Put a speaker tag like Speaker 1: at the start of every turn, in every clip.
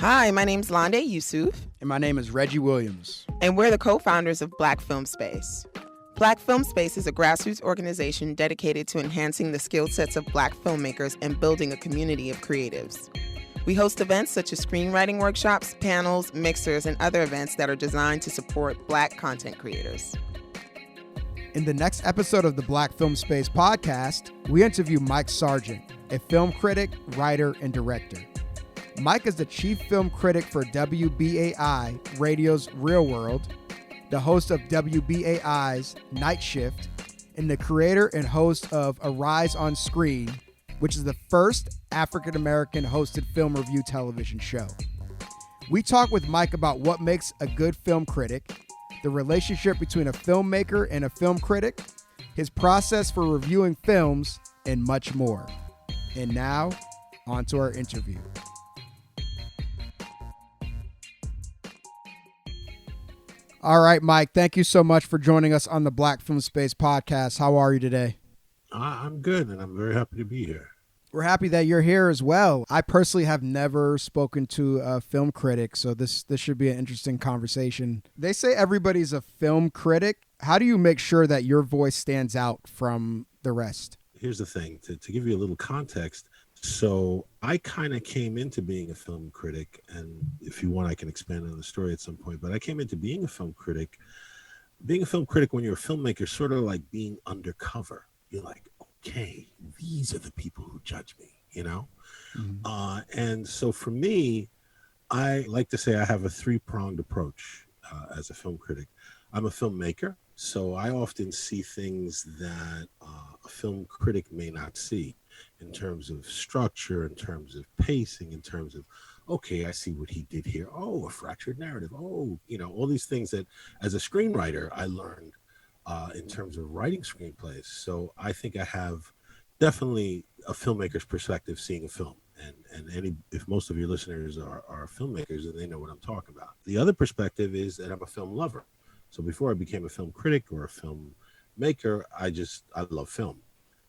Speaker 1: Hi, my name's Londe Yusuf.
Speaker 2: And my name is Reggie Williams.
Speaker 1: And we're the co-founders of Black Film Space. Black Film Space is a grassroots organization dedicated to enhancing the skill sets of Black filmmakers and building a community of creatives. We host events such as screenwriting workshops, panels, mixers, and other events that are designed to support Black content creators.
Speaker 2: In the next episode of the Black Film Space podcast, we interview Mike Sargent, a film critic, writer, and director. Mike is the chief film critic for Wbai Radio's REELWORLD, the host of Wbai's NITESHIFT, and the creator and host of Arise on Screen, which is the first African-American hosted film review television show. We talk with Mike about what makes a good film critic, the relationship between a filmmaker and a film critic, his process for reviewing films, and much more. And now, on to our interview. All right, Mike, thank you so much for joining us on the Black Film Space podcast. How are you today?
Speaker 3: I'm good, and I'm very happy to be here.
Speaker 2: We're happy that you're here as well. I personally have never spoken to a film critic, so this should be an interesting conversation. They say everybody's a film critic. How do you make sure that your voice stands out from the rest?
Speaker 3: Here's the thing, to give you a little context. So I kind of came into being a film critic, and if you want, I can expand on the story at some point, but I came into being a film critic. Being a film critic when you're a filmmaker, sort of like being undercover. You're like, okay, these are the people who judge me, you know? Mm-hmm. And so for me, I like to say I have a three-pronged approach as a film critic. I'm a filmmaker, so I often see things that a film critic may not see in terms of structure, in terms of pacing, in terms of, okay, I see what he did here. Oh, a fractured narrative. Oh, you know, all these things that as a screenwriter, I learned in terms of writing screenplays. So I think I have definitely a filmmaker's perspective seeing a film. And if most of your listeners are filmmakers, then they know what I'm talking about. The other perspective is that I'm a film lover. So before I became a film critic or a filmmaker, I love film.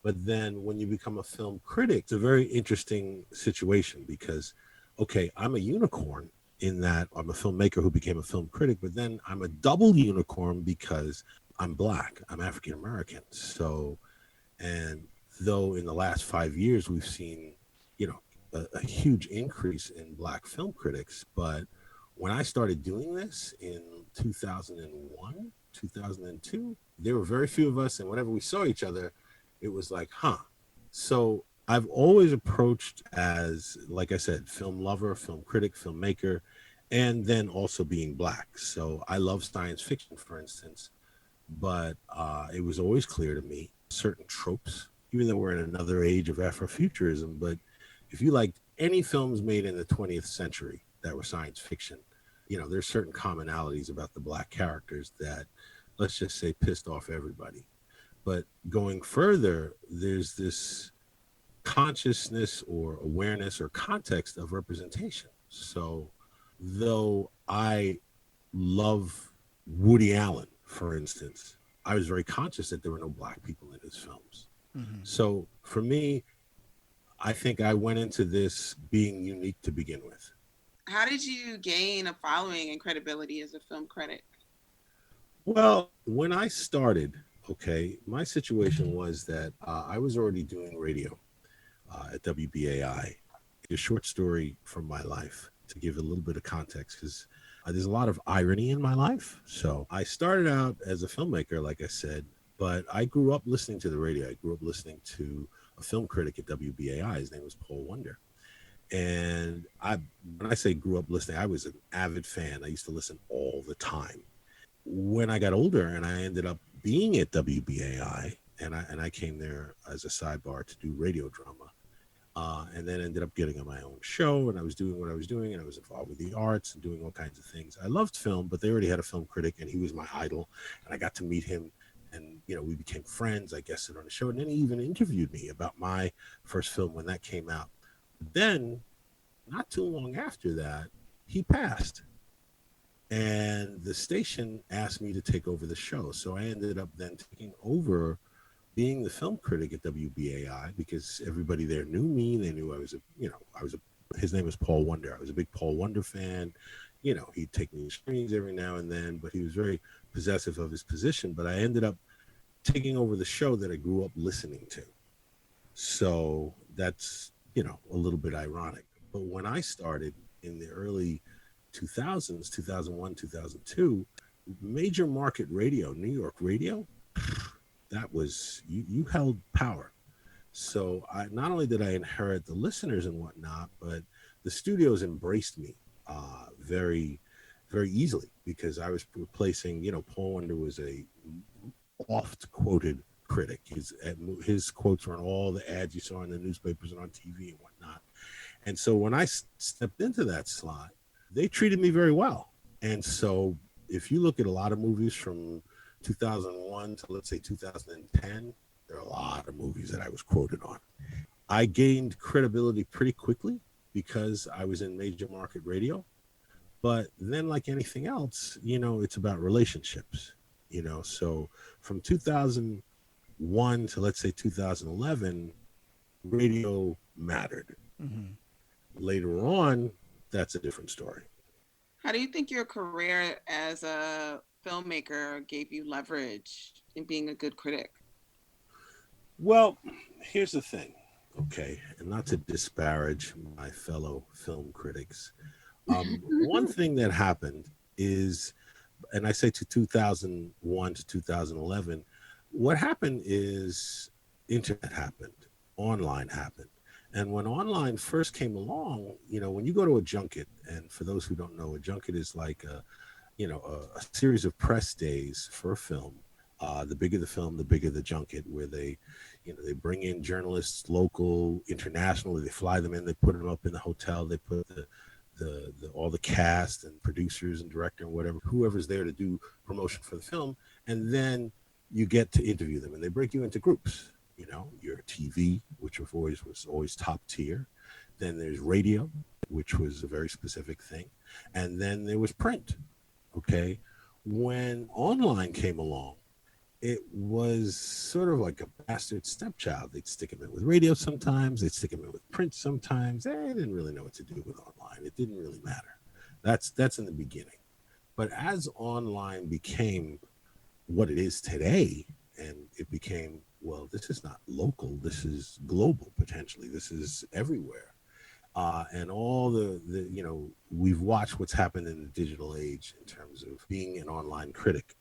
Speaker 3: But then when you become a film critic, it's a very interesting situation because, okay, I'm a unicorn in that I'm a filmmaker who became a film critic, but then I'm a double unicorn because I'm Black, I'm African American. So, and though in the last 5 years we've seen, you know, a huge increase in Black film critics, but when I started doing this in 2001, 2002, there were very few of us, and whenever we saw each other, it was like, huh. So I've always approached as, like I said, film lover, film critic, filmmaker, and then also being Black. So I love science fiction, for instance, but it was always clear to me certain tropes, even though we're in another age of Afrofuturism, but if you liked any films made in the 20th century that were science fiction, you know, there's certain commonalities about the Black characters that, let's just say, pissed off everybody. But going further, there's this consciousness or awareness or context of representation. So though I love Woody Allen, for instance, I was very conscious that there were no Black people in his films. Mm-hmm. So for me, I think I went into this being unique to begin with.
Speaker 1: How did you gain a following and credibility as a film critic? Well,
Speaker 3: when I started, okay, my situation was that I was already doing radio at WBAI. A short story from my life to give a little bit of context, because there's a lot of irony in my life. So I started out as a filmmaker, like I said, but I grew up listening to the radio. I grew up listening to a film critic at WBAI. His name was Paul Wonder. And when I say grew up listening, I was an avid fan. I used to listen all the time. When I got older and I ended up being at WBAI, and I came there as a sidebar to do radio drama, and then ended up getting on my own show, and I was doing what I was doing, and I was involved with the arts and doing all kinds of things. I loved film, but they already had a film critic, and he was my idol, and I got to meet him, and you know, we became friends. I guested on the show, and then he even interviewed me about my first film when that came out. But then, not too long after that, he passed. And the station asked me to take over the show. So I ended up then taking over being the film critic at WBAI, because everybody there knew me. They knew his name was Paul Wonder. I was a big Paul Wonder fan. He'd take me to screenings every now and then, but he was very possessive of his position. But I ended up taking over the show that I grew up listening to. So that's, a little bit ironic. But when I started in the early 2000s, 2001, 2002, major market radio, New York radio, that was, you held power. So not only did I inherit the listeners and whatnot, but the studios embraced me very, very easily, because I was replacing, Paul Wonder was a oft quoted critic. His quotes were on all the ads you saw in the newspapers and on TV and whatnot. And so when I stepped into that slot, they treated me very well. And so if you look at a lot of movies from 2001 to, let's say, 2010, there are a lot of movies that I was quoted on. I gained credibility pretty quickly because I was in major market radio. But then, like anything else, it's about relationships, So from 2001 to, let's say, 2011, radio mattered. Mm-hmm. Later on, that's a different story.
Speaker 1: How do you think your career as a filmmaker gave you leverage in being a good critic?
Speaker 3: Well, here's the thing, okay, and not to disparage my fellow film critics. One thing that happened is, and I say to 2001 to 2011, what happened is internet happened, online happened. And when online first came along, when you go to a junket, and for those who don't know, a junket is like a series of press days for a film. The bigger the film, the bigger the junket, where they bring in journalists, local, international, they fly them in, they put them up in the hotel, they put all the cast and producers and director and whatever, whoever's there to do promotion for the film, and then you get to interview them, and they break you into groups. Your TV, which was always top tier. Then there's radio, which was a very specific thing, and then there was print. Okay, when online came along, it was sort of like a bastard stepchild. They'd stick him in with radio sometimes, they'd stick him in with print sometimes. They didn't really know what to do with online. It didn't really matter. That's in the beginning. But as online became what it is today, and it became, well, this is not local, this is global potentially, this is everywhere. And all we've watched what's happened in the digital age in terms of being an online critic.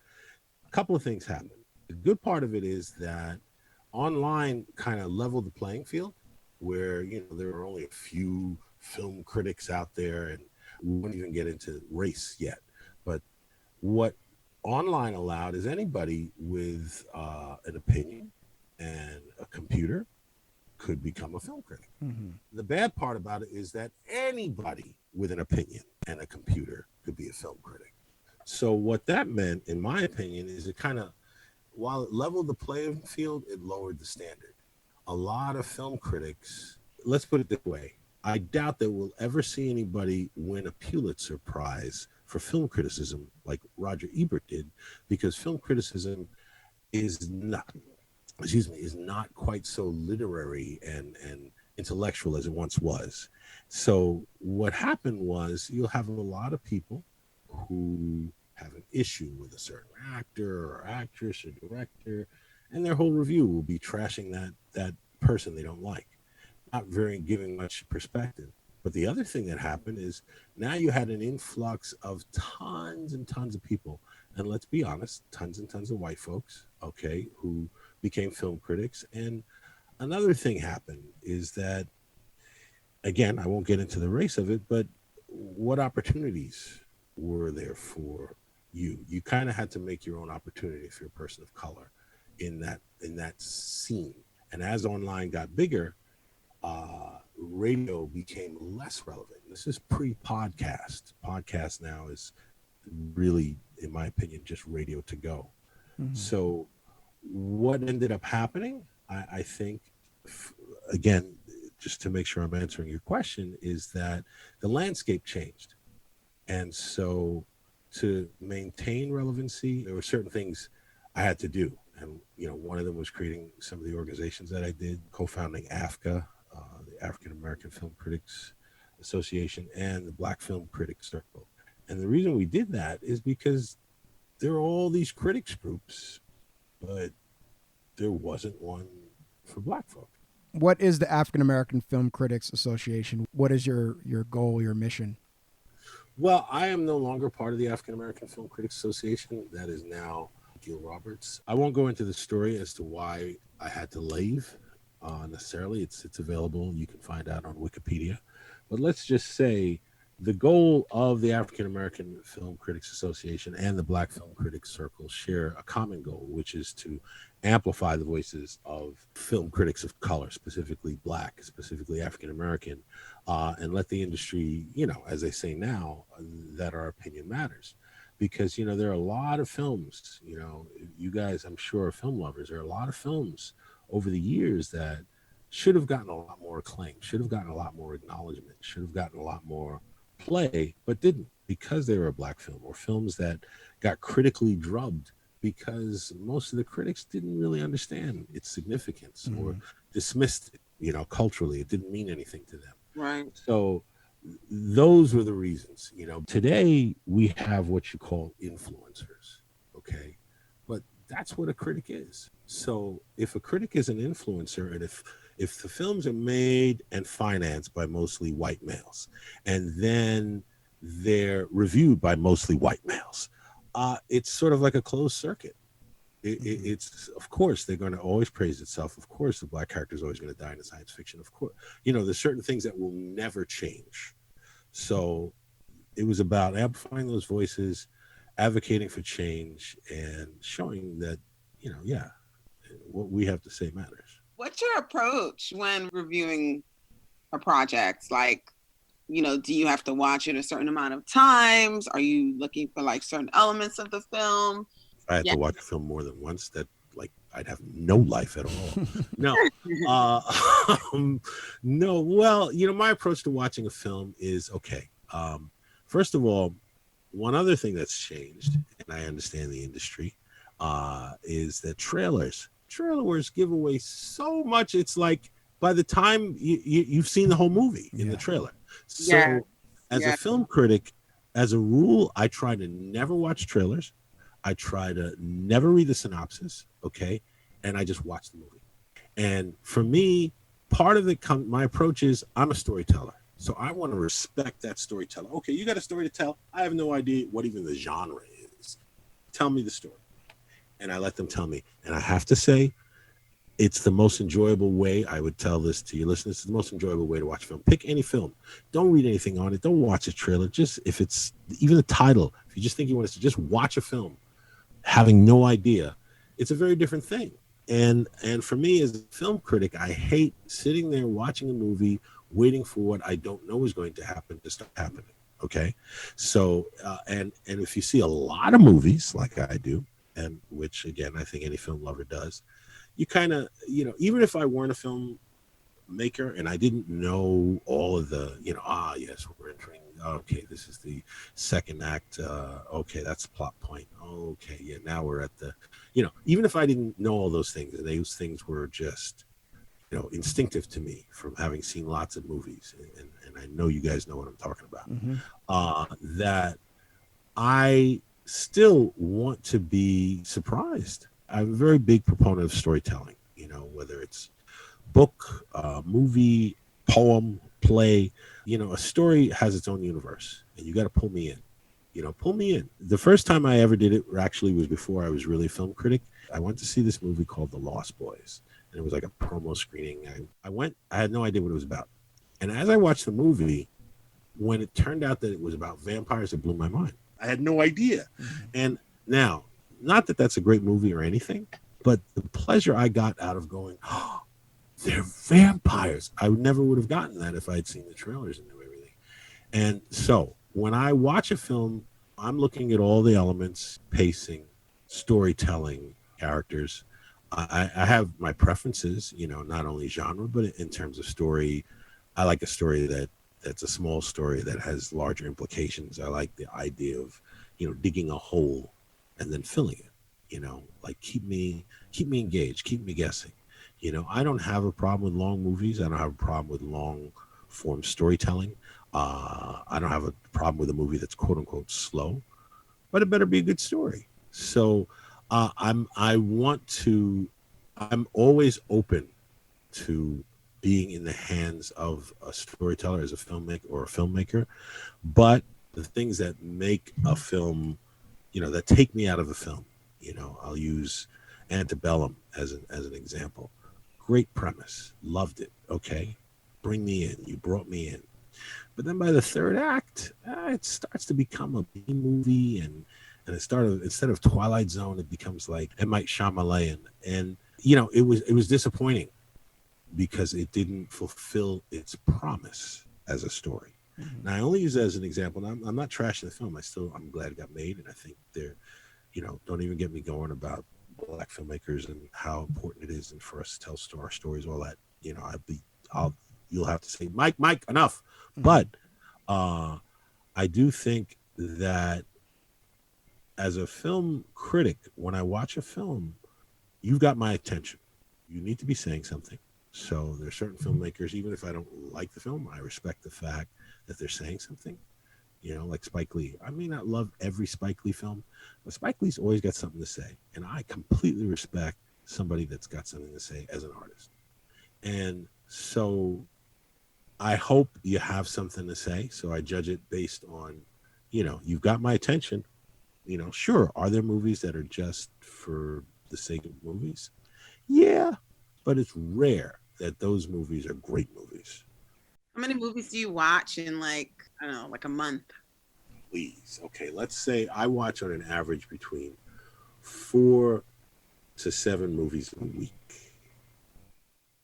Speaker 3: A couple of things happened. The good part of it is that online kind of leveled the playing field, where there are only a few film critics out there, and we won't even get into race yet. But what online allowed is anybody with an opinion and a computer could become a film critic. Mm-hmm. The bad part about it is that anybody with an opinion and a computer could be a film critic. So what that meant, in my opinion, is it kind of, while it leveled the playing field, it lowered the standard. A lot of film critics, let's put it this way, I doubt that we'll ever see anybody win a Pulitzer Prize for film criticism like Roger Ebert did, because film criticism is not quite so literary and intellectual as it once was. So what happened was, you'll have a lot of people who have an issue with a certain actor or actress or director, and their whole review will be trashing that person they don't like, not very giving much perspective. But the other thing that happened is, now you had an influx of tons and tons of people, and let's be honest, tons and tons of white folks, okay, who became film critics. And another thing happened is that, again, I won't get into the race of it, but what opportunities were there for you? You kind of had to make your own opportunity if you're a person of color in that scene. And as online got bigger, radio became less relevant. This is pre-podcast. Podcast now is really, in my opinion, just radio to go. Mm-hmm. So what ended up happening, I think, again, just to make sure I'm answering your question, is that the landscape changed. And so to maintain relevancy, there were certain things I had to do. And, one of them was creating some of the organizations that I did, co-founding AFCA, the African American Film Critics Association, and the Black Film Critics Circle. And the reason we did that is because there are all these critics groups, but there wasn't one for Black folk.
Speaker 2: What is the African American Film Critics Association? What is your goal, your mission?
Speaker 3: Well, I am no longer part of the African American Film Critics Association. That is now Gil Roberts. I won't go into the story as to why I had to leave necessarily. It's available. You can find out on Wikipedia. But let's just say the goal of the African American Film Critics Association and the Black Film Critics Circle share a common goal, which is to amplify the voices of film critics of color, specifically Black, specifically African American, and let the industry, as they say now, that our opinion matters. Because, there are a lot of films, you guys, I'm sure, are film lovers. There are a lot of films over the years that should have gotten a lot more acclaim, should have gotten a lot more acknowledgement, should have gotten a lot more play, but didn't, because they were a Black film, or films that got critically drubbed because most of the critics didn't really understand its significance or dismissed it, culturally. It didn't mean anything to them.
Speaker 1: Right.
Speaker 3: So those were the reasons. Today we have what you call influencers, okay? But that's what a critic is. So if a critic is an influencer, and if the films are made and financed by mostly white males, and then they're reviewed by mostly white males, it's sort of like a closed circuit. It's, of course, they're going to always praise itself. Of course, the Black character is always going to die in science fiction. Of course, there's certain things that will never change. So it was about amplifying those voices, advocating for change, and showing that, what we have to say matters.
Speaker 1: What's your approach when reviewing a project? Like, do you have to watch it a certain amount of times? Are you looking for like certain elements of the film?
Speaker 3: If I had to watch a film more than once, that I'd have no life at all. No. No. Well, my approach to watching a film is, okay. First of all, one other thing that's changed, and I understand the industry, is that trailers give away so much. It's like by the time you've seen the whole movie in the trailer. So as a film critic, as a rule, I try to never watch trailers. I try to never read the synopsis, okay? And I just watch the movie. And for me, part of my approach is I'm a storyteller. So I want to respect that storyteller. Okay, you got a story to tell. I have no idea what even the genre is. Tell me the story. And I let them tell me. And I have to say, it's the most enjoyable way. I would tell this to your listeners. It's the most enjoyable way to watch a film. Pick any film. Don't read anything on it. Don't watch a trailer. Just if it's even the title, if you just think you want to just watch a film, having no idea, it's a very different thing. And for me as a film critic, I hate sitting there watching a movie, waiting for what I don't know is going to happen to start happening. Okay. So, and if you see a lot of movies like I do, and which again, I think any film lover does, you kind of, even if I weren't a filmmaker and I didn't know all of the, yes, we're entering, okay, this is the second act. Okay, that's the plot point. Okay, yeah, now we're at the, even if I didn't know all those things, and those things were just, instinctive to me from having seen lots of movies, and I know you guys know what I'm talking about, that I still want to be surprised. I'm a very big proponent of storytelling, whether it's book, movie, poem, play, a story has its own universe, and you got to pull me in. Pull me in. The first time I ever did it actually was before I was really a film critic. I went to see this movie called The Lost Boys, and it was like a promo screening. I had no idea what it was about. And as I watched the movie, when it turned out that it was about vampires, it blew my mind. I had no idea. And now, not that that's a great movie or anything, but the pleasure I got out of going, oh, they're vampires. I never would have gotten that if I had seen the trailers and knew everything. And so when I watch a film, I'm looking at all the elements, pacing, storytelling, characters. I have my preferences, not only genre, but in terms of story. I like a story that's a small story that has larger implications. I like the idea of, digging a hole and then filling it. like keep me engaged, keep me guessing. I don't have a problem with long movies. I don't have a problem with long form storytelling. I don't have a problem with a movie that's quote unquote slow, but it better be a good story. So I'm always open to being in the hands of a storyteller as a filmmaker, but the things that make a film, that take me out of a film, I'll use Antebellum as an example. Great premise, loved it. Okay, bring me in. You brought me in, but then by the third act, it starts to become a B movie, and instead of Twilight Zone, it becomes like M. Night Shyamalan, and it was disappointing because it didn't fulfill its promise as a story. Mm-hmm. Now I only use that as an example. And I'm not trashing the film. I'm glad it got made, and I think they're, don't even get me going about Black filmmakers and how important it is and for us to tell our stories, all that. You'll have to say, Mike, enough. Mm-hmm. But I do think that as a film critic, when I watch a film, you've got my attention. You need to be saying something. So there's certain filmmakers, even if I don't like the film, I respect the fact that they're saying something. Like Spike Lee. I may not love every Spike Lee film, but Spike Lee's always got something to say. And I completely respect somebody that's got something to say as an artist. And so I hope you have something to say. So I judge it based on, you've got my attention. Sure, are there movies that are just for the sake of movies? Yeah, but it's rare that those movies are great movies.
Speaker 1: How many movies do you watch in like a month?
Speaker 3: Please. Okay, let's say I watch on an average between 4 to 7 movies a week.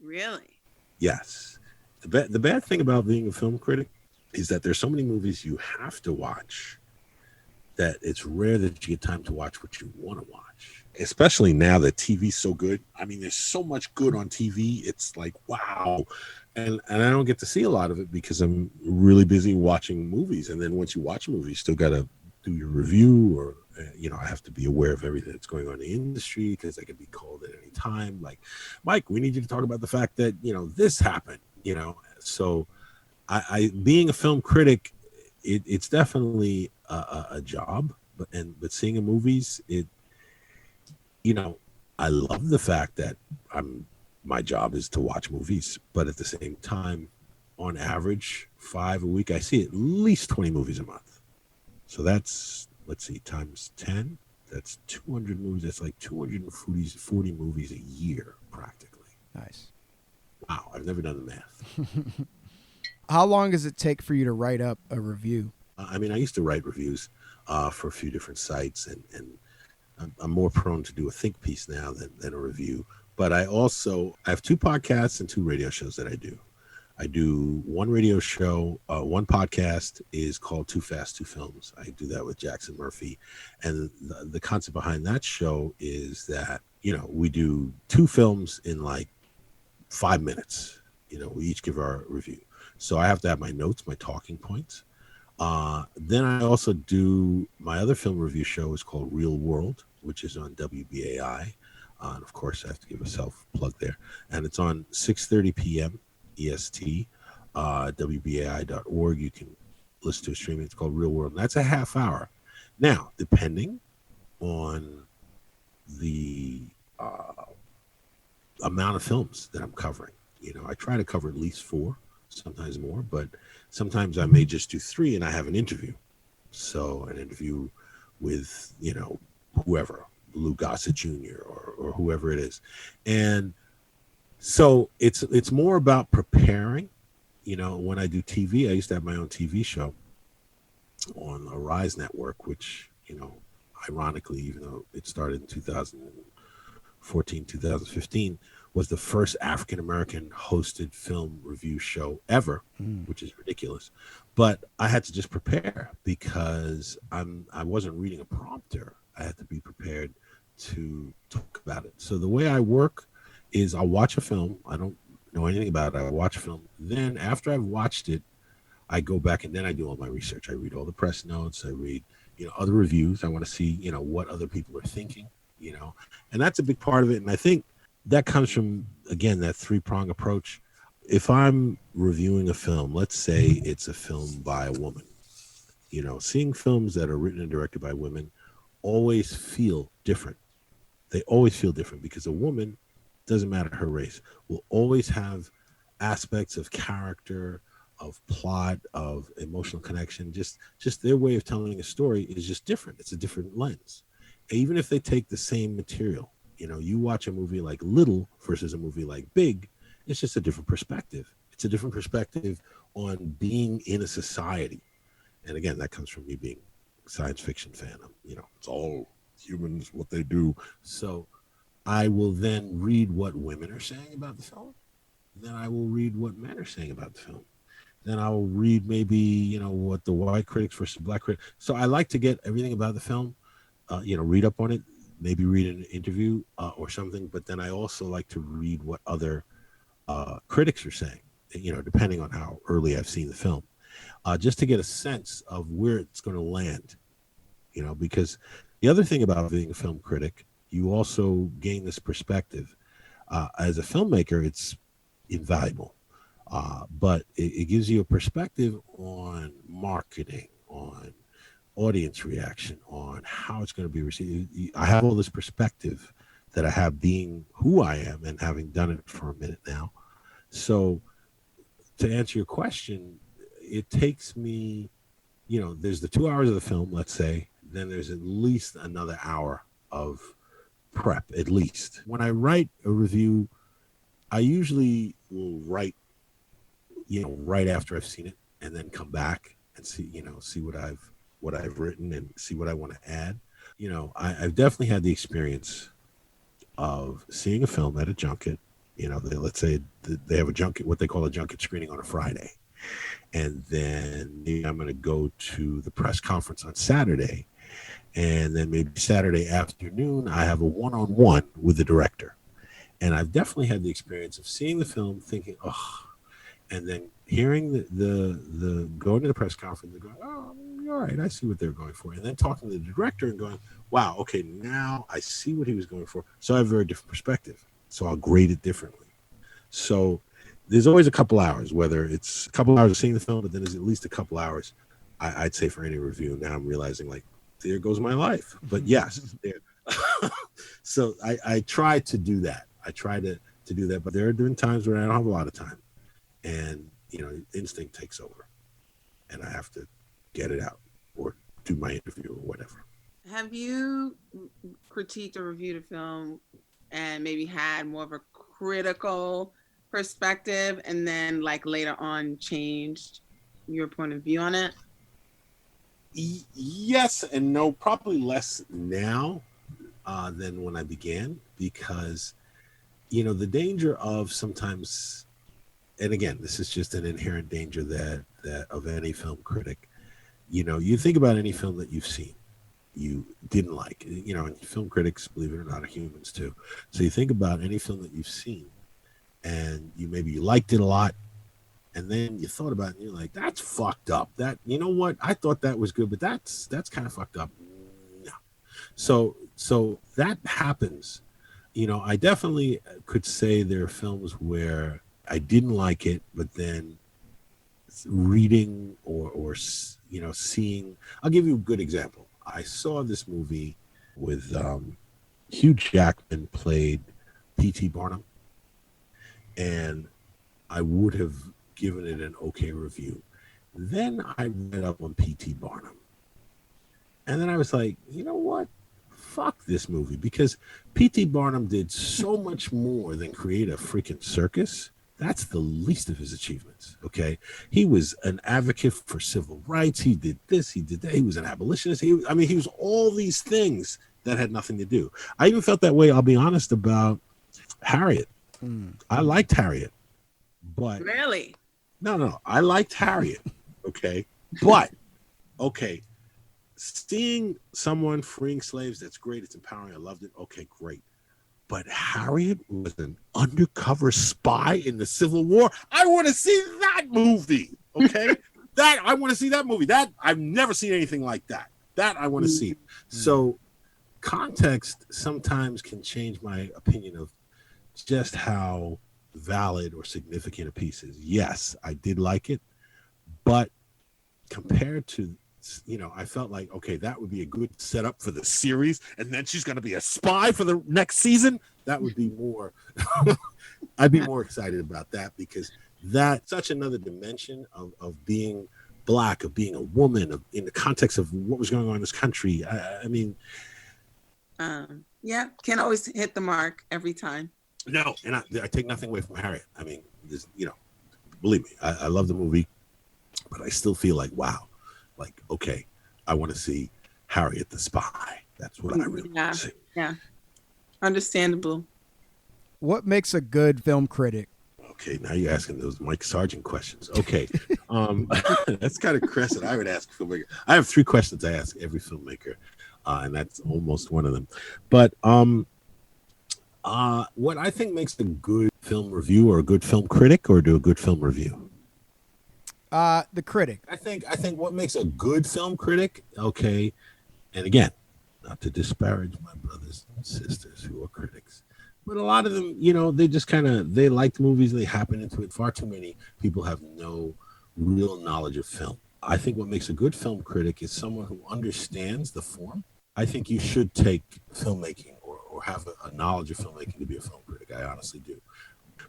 Speaker 1: Really?
Speaker 3: Yes. The bad thing about being a film critic is that there's so many movies you have to watch that it's rare that you get time to watch what you want to watch. Especially now that TV's so good. I mean, there's so much good on TV. It's like, wow. And I don't get to see a lot of it because I'm really busy watching movies. And then once you watch a movie, you still got to do your review, or, I have to be aware of everything that's going on in the industry because I could be called at any time. Like, Mike, we need you to talk about the fact that, this happened, So I being a film critic, it's definitely a job, but seeing movies, I love the fact that my job is to watch movies, but at the same time, on average, 5 a week, I see at least 20 movies a month. So that's, let's see, times 10, that's 200 movies. That's like 240 movies a year, practically.
Speaker 2: Nice.
Speaker 3: Wow, I've never done the math.
Speaker 2: How long does it take for you to write up a review?
Speaker 3: I used to write reviews for a few different sites, and I'm more prone to do a think piece now than a review. But I have 2 podcasts and 2 radio shows that I do. I do one radio show, one podcast is called Too Fast, Too Films. I do that with Jackson Murphy. And the concept behind that show is that, we do 2 films in like 5 minutes. We each give our review. So I have to have my notes, my talking points. Then I also do my other film review show is called Real World, which is on WBAI. And of course, I have to give a self plug there. And it's on 6:30 p.m. EST, WBAI.org. You can listen to a streaming. It's called Real World. And that's a half hour. Now, depending on the amount of films that I'm covering, I try to cover at least 4, sometimes more, but sometimes I may just do 3 and I have an interview. So an interview with, whoever, Lou Gossett Jr. or whoever it is. And so it's more about preparing. When I do TV, I used to have my own TV show on Arise Network, which, ironically, even though it started in 2014, 2015, was the first African-American hosted film review show ever, which is ridiculous. But I had to just prepare because I wasn't reading a prompter. I had to be prepared to talk about it. So the way I work is I'll watch a film. I don't know anything about it. I watch a film. Then after I've watched it, I go back and then I do all my research. I read all the press notes. I read, other reviews. I want to see, what other people are thinking. you know, and that's a big part of it. And I think that comes from, again, that three-prong approach. If I'm reviewing a film, let's say it's a film by a woman, you know, seeing films that are written and directed by women always feel different. They always feel different because a woman, doesn't matter her race, will always have aspects of character, of plot, of emotional connection. Just their way of telling a story is just different. It's a different lens. Even if they take the same material, you know, you watch a movie like Little versus a movie like Big, it's just a different perspective. It's a different perspective on being in a society. And again, that comes from me being a science fiction fan. You know, it's all humans, what they do. So I will then read what women are saying about the film. Then I will read what men are saying about the film. Then I will read maybe, you know, what the white critics versus black critics. So I like to get everything about the film, you know, read up on it, maybe read an interview or something. But then I also like to read what other critics are saying, you know, depending on how early I've seen the film, just to get a sense of where it's going to land, you know, because the other thing about being a film critic, you also gain this perspective. As a filmmaker, it's invaluable, but it gives you a perspective on marketing, on audience reaction, on how it's going to be received. I have all this perspective that I have being who I am and having done it for a minute now. So to answer your question, it takes me, you know, there's the 2 hours of the film, let's say, then there's at least another hour of prep, at least. When I write a review, I usually will write, you know, right after I've seen it, and then come back and see, you know, see what I've written and see what I want to add. You know, I've definitely had the experience of seeing a film at a junket. You know, let's say they have a junket, what they call a junket screening on a Friday. And then maybe I'm going to go to the press conference on Saturday. And then maybe Saturday afternoon, I have a one-on-one with the director. And I've definitely had the experience of seeing the film, thinking, oh, and then hearing the going to the press conference and going, oh, all right, I see what they're going for. And then talking to the director and going, wow, okay, now I see what he was going for. So I have a very different perspective. So I'll grade it differently. So there's always a couple hours, whether it's a couple hours of seeing the film, but then there's at least a couple hours, I'd say, for any review. Now I'm realizing, like, there goes my life. But yes, so I try to do that. I try to do that, but there have been times where I don't have a lot of time, and, you know, instinct takes over, and I have to get it out or do my interview or whatever.
Speaker 1: Have you critiqued or reviewed a film and maybe had more of a critical perspective and then, like, later on changed your point of view on it?
Speaker 3: Yes and no, probably less now than when I began, because, you know, the danger of sometimes, and again, this is just an inherent danger that of any film critic. You know, you think about any film that you've seen, you didn't like, you know, and film critics, believe it or not, are humans too. So you think about any film that you've seen, and you liked it a lot, and then you thought about it and you're like, that's fucked up. That, you know what, I thought that was good, but that's kind of fucked up. No. So that happens. You know, I definitely could say there are films where I didn't like it, but then reading or you know, seeing, I'll give you a good example. I saw this movie with Hugh Jackman played P.T. Barnum, and I would have given it an okay review. Then I read up on P.T. Barnum, and then I was like, you know what? Fuck this movie, because P.T. Barnum did so much more than create a freaking circus. That's the least of his achievements, okay? He was an advocate for civil rights. He did this, he did that. He was an abolitionist. He was all these things that had nothing to do. I even felt that way, I'll be honest, about Harriet. I liked Harriet, but...
Speaker 1: Really?
Speaker 3: No, I liked Harriet, okay? But, okay, seeing someone freeing slaves, that's great. It's empowering. I loved it. Okay, great. But Harriet was an undercover spy in the Civil War. I want to see that movie, okay? I want to see that movie. That, I've never seen anything like that. That I want to see. So context sometimes can change my opinion of just how valid or significant a piece is. Yes, I did like it, but compared to, I felt like, okay, that would be a good setup for the series, and then she's going to be a spy for the next season. That would be more I'd be more excited about that, because that's such another dimension of being Black, of being a woman, in the context of what was going on in this country. I mean,
Speaker 1: yeah, can't always hit the mark every time.
Speaker 3: No, and I take nothing away from Harriet. I mean, believe me, I love the movie, but I still feel like, wow, like, okay, I want to see Harriet the spy. That's what I really want to see.
Speaker 1: Yeah, understandable.
Speaker 2: What makes a good film critic?
Speaker 3: Okay, now you're asking those Mike Sargent questions. Okay, that's kind of crescent. I would ask a filmmaker. I have 3 questions I ask every filmmaker, and that's almost one of them. But what I think makes a good film review, or a good film critic, or do a good film review?
Speaker 2: The critic.
Speaker 3: I think what makes a good film critic, okay, and again, not to disparage my brothers and sisters who are critics, but a lot of them, they just they like movies, they happen into it. Far too many people have no real knowledge of film. I think what makes a good film critic is someone who understands the form. I think you should take filmmaking or have a knowledge of filmmaking to be a film critic. I honestly do,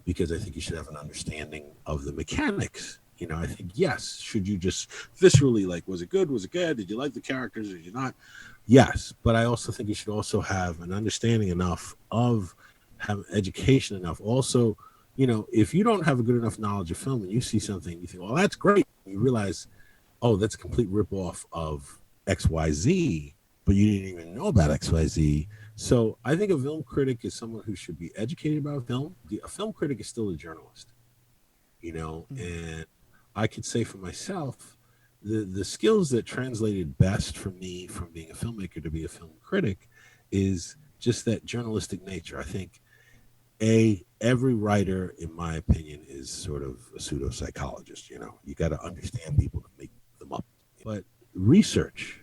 Speaker 3: because I think you should have an understanding of the mechanics. I think, yes, should you just viscerally, like, was it good? Was it good? Did you like the characters? Did you not? Yes, but I also think you should also have an understanding enough of, have education enough. Also, if you don't have a good enough knowledge of film and you see something, you think, well, that's great. You realize, oh, that's a complete ripoff of XYZ, but you didn't even know about XYZ. So I think a film critic is someone who should be educated about film. A film critic is still a journalist, and I could say for myself, the skills that translated best for me from being a filmmaker to be a film critic is just that journalistic nature. I think every writer, in my opinion, is sort of a pseudo psychologist. You got to understand people to make them up. But research,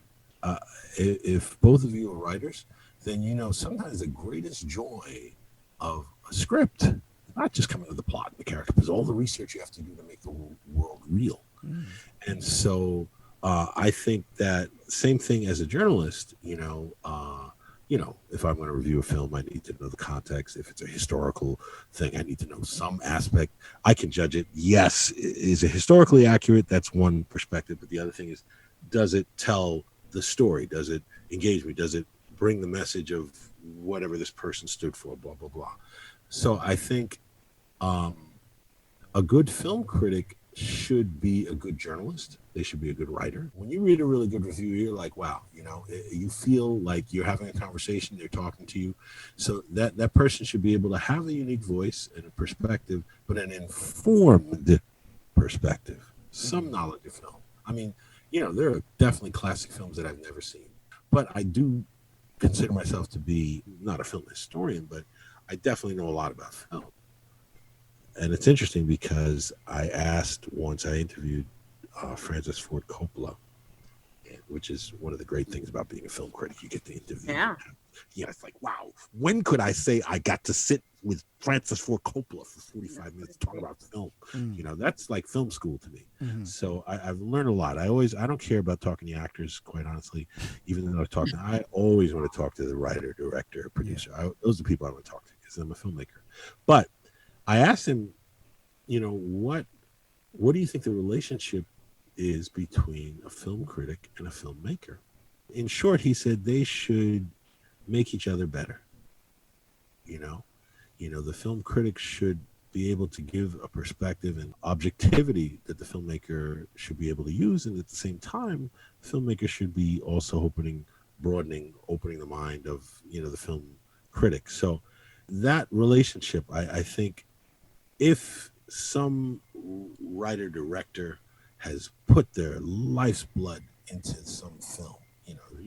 Speaker 3: if both of you are writers, then sometimes the greatest joy of a script, not just coming to the plot and the character, but all the research you have to do to make the world real. And so I think that same thing as a journalist, if I'm going to review a film, I need to know the context. If it's a historical thing, I need to know some aspect. I can judge it. Yes, is it historically accurate? That's one perspective. But the other thing is, does it tell the story? Does it engage me? Does it bring the message of whatever this person stood for, blah, blah, blah. So I think a good film critic should be a good journalist. They should be a good writer. When you read a really good review, you're like, wow, you feel like you're having a conversation, they're talking to you. So that person should be able to have a unique voice and a perspective, but an informed perspective, some knowledge of film. I mean, there are definitely classic films that I've never seen, but I do consider myself to be not a film historian, but I definitely know a lot about film. And it's interesting because I interviewed Francis Ford Coppola, which is one of the great things about being a film critic. You get to interview. Yeah, it's like, wow, when could I say I got to sit with Francis Ford Coppola for 45 minutes talking about film? That's like film school to me. So I've learned a lot. I don't care about talking to actors, quite honestly, even though I always want to talk to the writer, director, producer. Those are the people I want to talk to because I'm a filmmaker. But I asked him, what do you think the relationship is between a film critic and a filmmaker? In short, he said they should make each other better. The film critic should be able to give a perspective and objectivity that the filmmaker should be able to use, and at the same time, the filmmaker should be also opening the mind of the film critic. So that relationship, I think, if some writer director has put their life's blood into some film,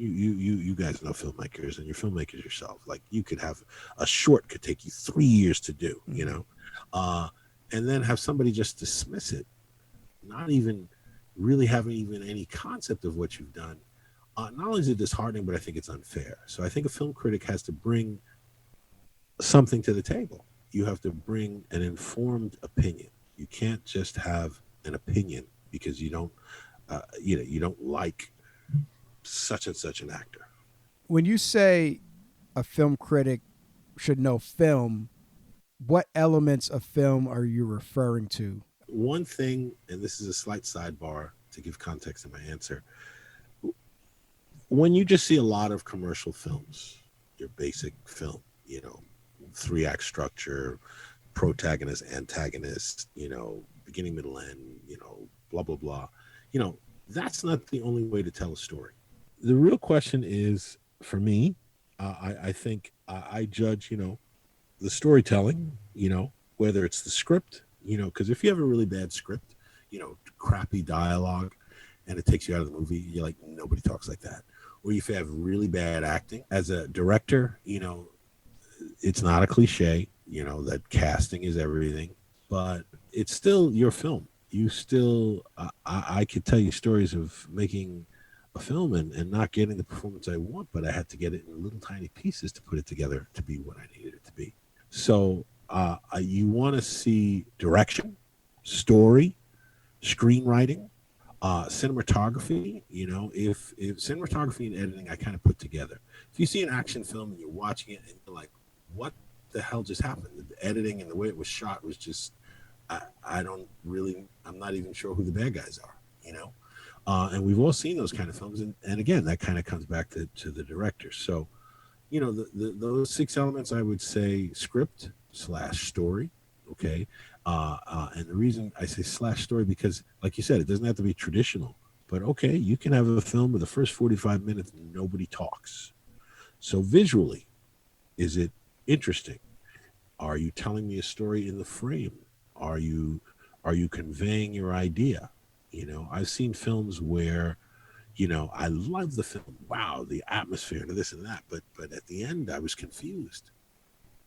Speaker 3: you guys know filmmakers and you're filmmakers yourself. Like, you could have a short could take you 3 years to do, and then have somebody just dismiss it, not even really having even any concept of what you've done. not only is it disheartening, but I think it's unfair. So I think a film critic has to bring something to the table. You have to bring an informed opinion. You can't just have an opinion because you don't, you don't like such and such an actor.
Speaker 2: When you say a film critic should know film, what elements of film are you referring to?
Speaker 3: One thing, and this is a slight sidebar to give context to my answer. When you just see a lot of commercial films, your basic film, 3-act structure, protagonist, antagonist, beginning, middle, end, blah, blah, blah. That's not the only way to tell a story. The real question is, for me, I think I judge, the storytelling, whether it's the script, because if you have a really bad script, crappy dialogue, and it takes you out of the movie, you're like, nobody talks like that. Or if you have really bad acting. As a director, it's not a cliche, that casting is everything, but it's still your film. You still, I could tell you stories of making a film and not getting the performance I want, but I had to get it in little tiny pieces to put it together to be what I needed it to be. So you want to see direction, story, screenwriting, cinematography. If cinematography and editing I kind of put together. If you see an action film and you're watching it and you're like, what the hell just happened? The editing and the way it was shot was just, I'm not even sure who the bad guys are, and we've all seen those kind of films, and again, that kind of comes back to the director. So those 6 elements, I would say: script / story. Okay. And the reason I say / story, because like you said, it doesn't have to be traditional, but okay, you can have a film where the first 45 minutes nobody talks. So visually, is it interesting? Are you telling me a story in the frame? Are you conveying your idea? I've seen films where, I love the film. Wow, the atmosphere and this and that. But at the end, I was confused.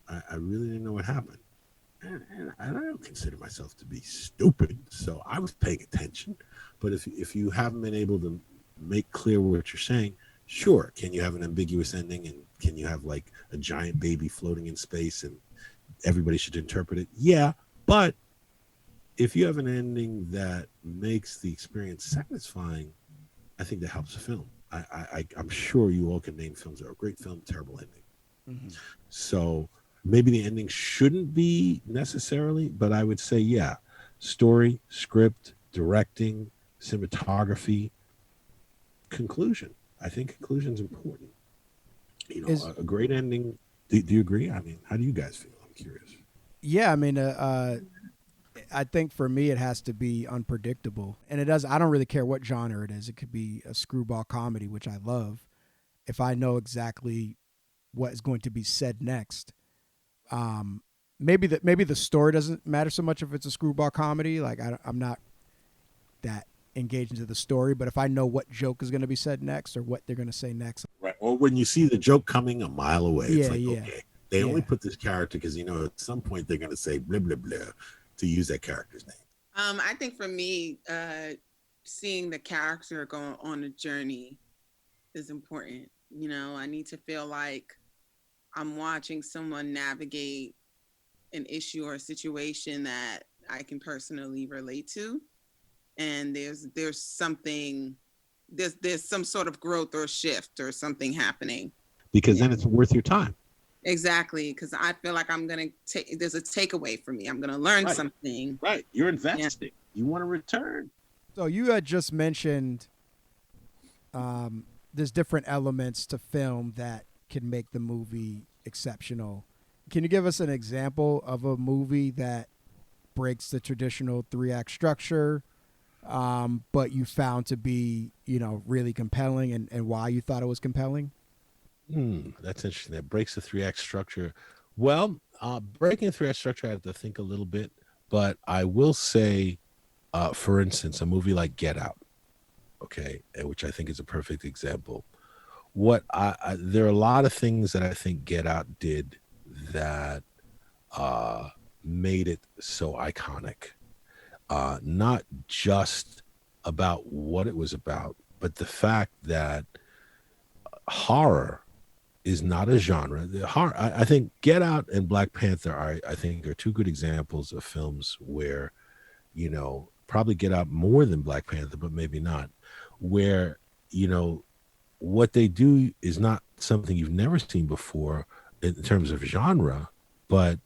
Speaker 3: I really didn't know what happened. And I don't consider myself to be stupid, so I was paying attention. But if you haven't been able to make clear what you're saying, sure, can you have an ambiguous ending, and can you have like a giant baby floating in space and everybody should interpret it? Yeah, but if you have an ending that makes the experience satisfying, I think that helps the film. I'm sure you all can name films that are a great film, terrible ending. Mm-hmm. So maybe the ending shouldn't be necessarily, but I would say, yeah, story, script, directing, cinematography, conclusion. I think conclusion's important. A great ending. Do you agree? I mean, how do you guys feel? I'm curious.
Speaker 2: Yeah, I mean, I think for me it has to be unpredictable, and it does. I don't really care what genre it is. It could be a screwball comedy, which I love. If I know exactly what is going to be said next, maybe the story doesn't matter so much if it's a screwball comedy. Like I'm not that engaged into the story, but if I know what joke is going to be said next or what they're going to say next,
Speaker 3: right? Or when you see the joke coming a mile away, it's like,
Speaker 2: yeah.
Speaker 3: Okay, they only put this character because at some point they're going to say blah blah blah to use that character's name.
Speaker 1: I think for me, seeing the character go on a journey is important. I need to feel like I'm watching someone navigate an issue or a situation that I can personally relate to, and there's something, there's some sort of growth or shift or something happening.
Speaker 3: Because then it's worth your time.
Speaker 1: Exactly, because I feel like there's a takeaway for me. I'm gonna learn something.
Speaker 3: Right, you're investing. Yeah. You want to return.
Speaker 2: So you had just mentioned there's different elements to film that can make the movie exceptional. Can you give us an example of a movie that breaks the traditional 3-act structure, but you found to be, really compelling, and why you thought it was compelling?
Speaker 3: That's interesting. That breaks the 3-act structure. Well, breaking the 3-act structure, I have to think a little bit, but I will say, for instance, a movie like Get Out, okay, which I think is a perfect example. There are a lot of things that I think Get Out did that made it so iconic. Not just about what it was about, but the fact that horror is not a genre. The horror, I think Get Out and Black Panther I think are two good examples of films where, probably Get Out more than Black Panther, but maybe not, where, what they do is not something you've never seen before in terms of genre, but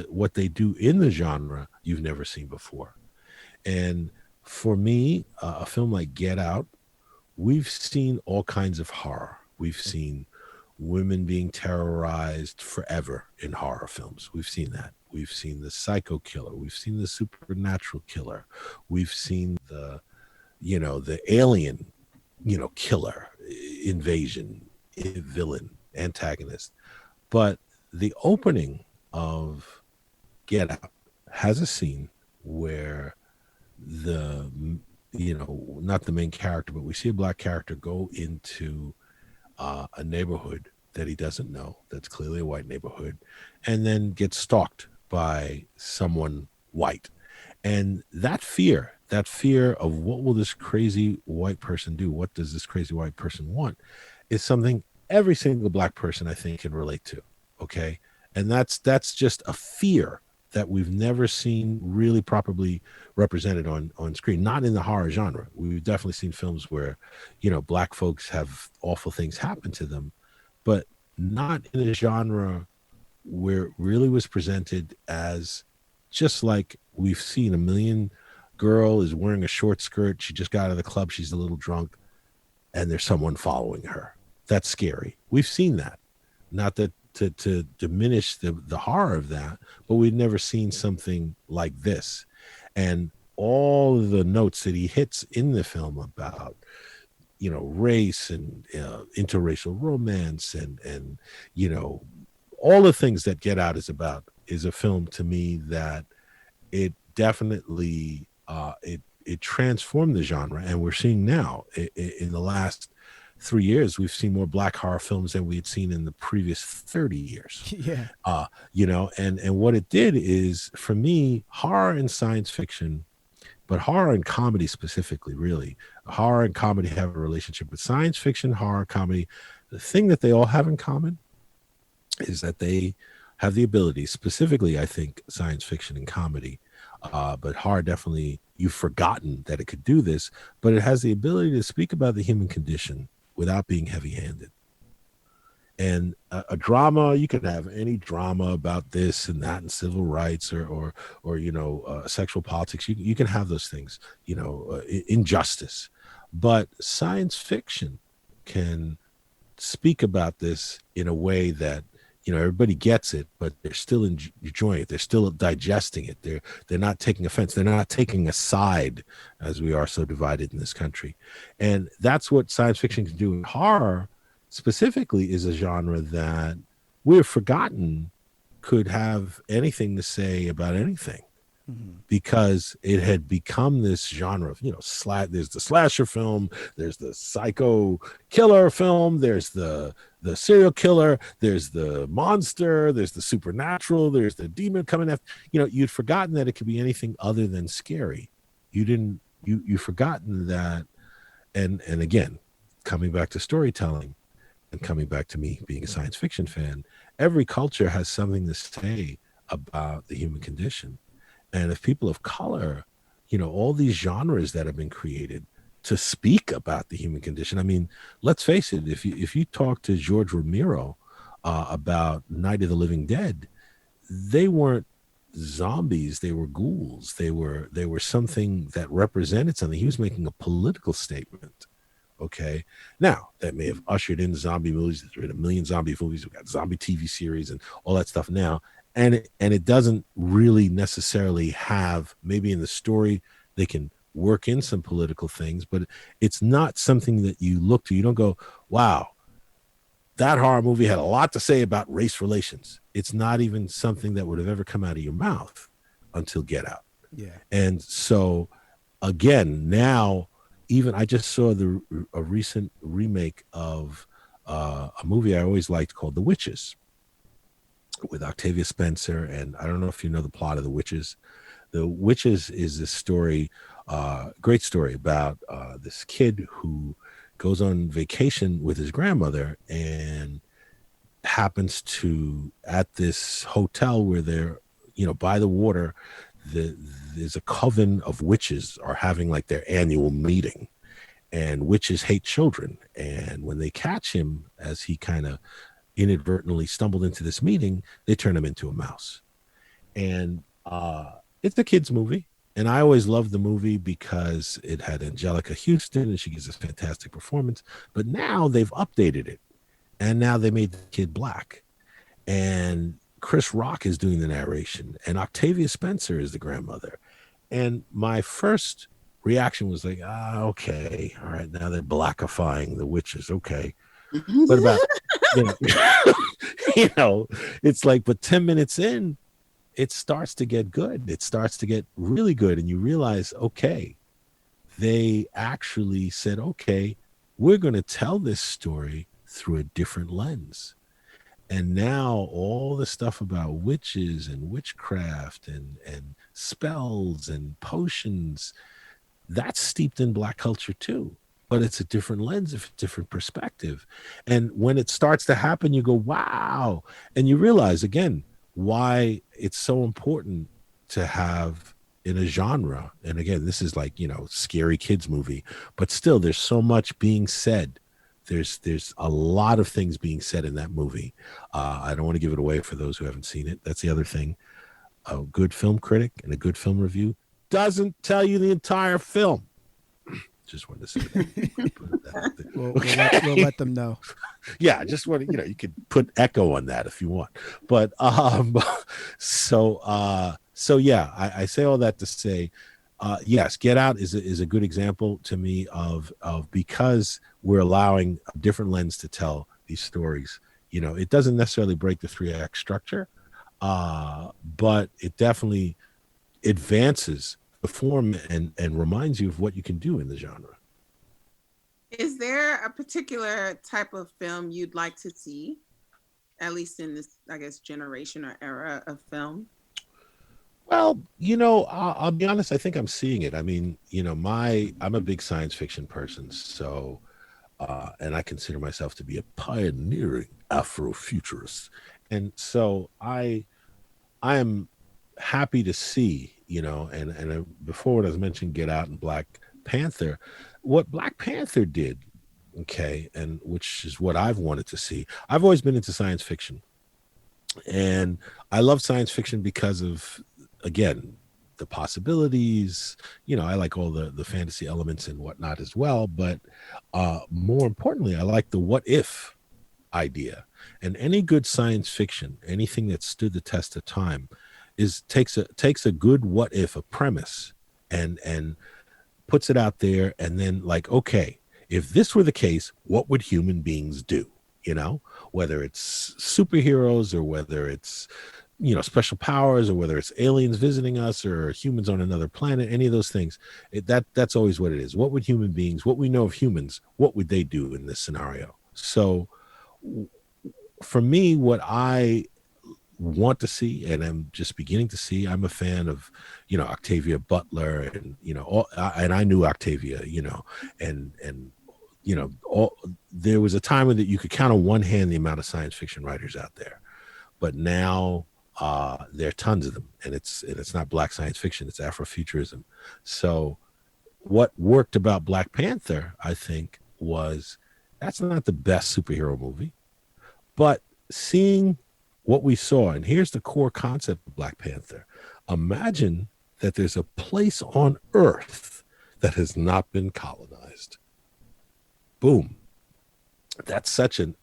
Speaker 3: what they do in the genre you've never seen before. And for me, a film like Get Out, we've seen all kinds of horror. We've seen women being terrorized forever in horror films. We've seen that. We've seen the psycho killer. We've seen the supernatural killer. We've seen the alien, killer, invasion, villain, antagonist. But the opening of Get Out has a scene where not the main character, but we see a black character go into a neighborhood that he doesn't know, that's clearly a white neighborhood, and then gets stalked by someone white. And that fear of what will this crazy white person do? What does this crazy white person want? Is something every single black person, I think, can relate to. Okay. And that's just a fear that we've never seen really properly represented on screen, not in the horror genre. We've definitely seen films where, black folks have awful things happen to them, but not in a genre where it really was presented as just like we've seen a million. Girl is wearing a short skirt. She just got out of the club. She's a little drunk and there's someone following her. That's scary. We've seen that. Not that to diminish the horror of that, but we've never seen something like this. And all of the notes that he hits in the film about, race and interracial romance and all the things that Get Out is about is a film to me that it definitely it transformed the genre. And we're seeing now in the last 3 years, we've seen more black horror films than we had seen in the previous 30 years.
Speaker 2: Yeah.
Speaker 3: And what it did is, for me, horror and science fiction, but horror and comedy specifically, really, horror and comedy have a relationship. With science fiction, horror, comedy, the thing that they all have in common is that they have the ability, specifically, I think, science fiction and comedy, but horror definitely, you've forgotten that it could do this, but it has the ability to speak about the human condition without being heavy-handed. And a drama, you can have any drama about this and that and civil rights or sexual politics. You can have those things, injustice. But science fiction can speak about this in a way that, everybody gets it, but they're still enjoying it. They're still digesting it. They're not taking offense. They're not taking a side, as we are so divided in this country. And that's what science fiction can do. Horror specifically is a genre that we've forgotten could have anything to say about anything. Mm-hmm. Because it had become this genre of, there's the slasher film, there's the psycho killer film, there's the serial killer, there's the monster, there's the supernatural, there's the demon coming after, you'd forgotten that it could be anything other than scary. You've forgotten that. And again, coming back to storytelling and coming back to me being a science fiction fan, every culture has something to say about the human condition. And if people of color, all these genres that have been created to speak about the human condition. I mean, let's face it, if you talk to George Romero about Night of the Living Dead, they weren't zombies, they were ghouls. They were something that represented something. He was making a political statement. Okay. Now, that may have ushered in zombie movies. There's been a million zombie movies. We've got zombie TV series and all that stuff now. And it doesn't really necessarily have, maybe in the story, they can work in some political things, but it's not something that you look to. You don't go, wow, that horror movie had a lot to say about race relations. It's not even something that would have ever come out of your mouth until Get Out.
Speaker 2: Yeah.
Speaker 3: And so, again, now, even I just saw a recent remake of a movie I always liked called The Witches, with Octavia Spencer. And I don't know if you know the plot of The Witches. The Witches is this story, great story about this kid who goes on vacation with his grandmother and happens to, at this hotel where they're, by the water, there's a coven of witches are having like their annual meeting, and witches hate children. And when they catch him, as he kind of inadvertently stumbled into this meeting, they turn him into a mouse. And it's a kid's movie. And I always loved the movie because it had Angelica Houston and she gives a fantastic performance. But now they've updated it. And now they made the kid black. And Chris Rock is doing the narration. And Octavia Spencer is the grandmother. And my first reaction was like, okay, all right, now they're blackifying the witches. Okay. But about, it's like, but 10 minutes in, it starts to get good. It starts to get really good. And you realize, okay, they actually said, okay, we're going to tell this story through a different lens. And now all the stuff about witches and witchcraft and spells and potions, that's steeped in Black culture too. But it's a different lens, a different perspective. And when it starts to happen, you go, wow. And you realize, again, why it's so important to have in a genre. And again, this is like, scary kids movie, but still there's so much being said. There's a lot of things being said in that movie. I don't want to give it away for those who haven't seen it. That's the other thing. A good film critic and a good film review doesn't tell you the entire film. Just wanted to say that.
Speaker 2: We'll let them know.
Speaker 3: Yeah, just want to, you could put echo on that if you want. But so yeah, I say all that to say, yes, Get Out is a good example to me of because we're allowing a different lens to tell these stories. It doesn't necessarily break the 3-act structure, but it definitely advances the form and reminds you of what you can do in the genre.
Speaker 1: Is there a particular type of film you'd like to see, at least in this, I guess, generation or era of film?
Speaker 3: Well, I'll be honest, I think I'm seeing it. I mean, I'm a big science fiction person, so and I consider myself to be a pioneering Afrofuturist. And so I am happy to see, and before when I was mentioning Get Out and Black Panther, what Black Panther did, okay, and which is what I've wanted to see. I've always been into science fiction, and I love science fiction because of, again, the possibilities. I like all the fantasy elements and whatnot as well, but more importantly, I like the what if idea. And any good science fiction, anything that stood the test of time, takes a good what if, a premise, and puts it out there, and then like, okay, if this were the case, what would human beings do? Whether it's superheroes or whether it's special powers or whether it's aliens visiting us or humans on another planet, any of those things, that's always what it is. What would human beings, what we know of humans, what would they do in this scenario? So for me, what I want to see, and I'm just beginning to see, I'm a fan of, Octavia Butler, and, and I knew Octavia, and there was a time when that you could count on one hand the amount of science fiction writers out there, but now there are tons of them, and it's not Black science fiction, it's Afrofuturism. So what worked about Black Panther, I think, was that's not the best superhero movie, but seeing what we saw, and here's the core concept of Black Panther. Imagine that there's a place on Earth that has not been colonized. Boom. That's such a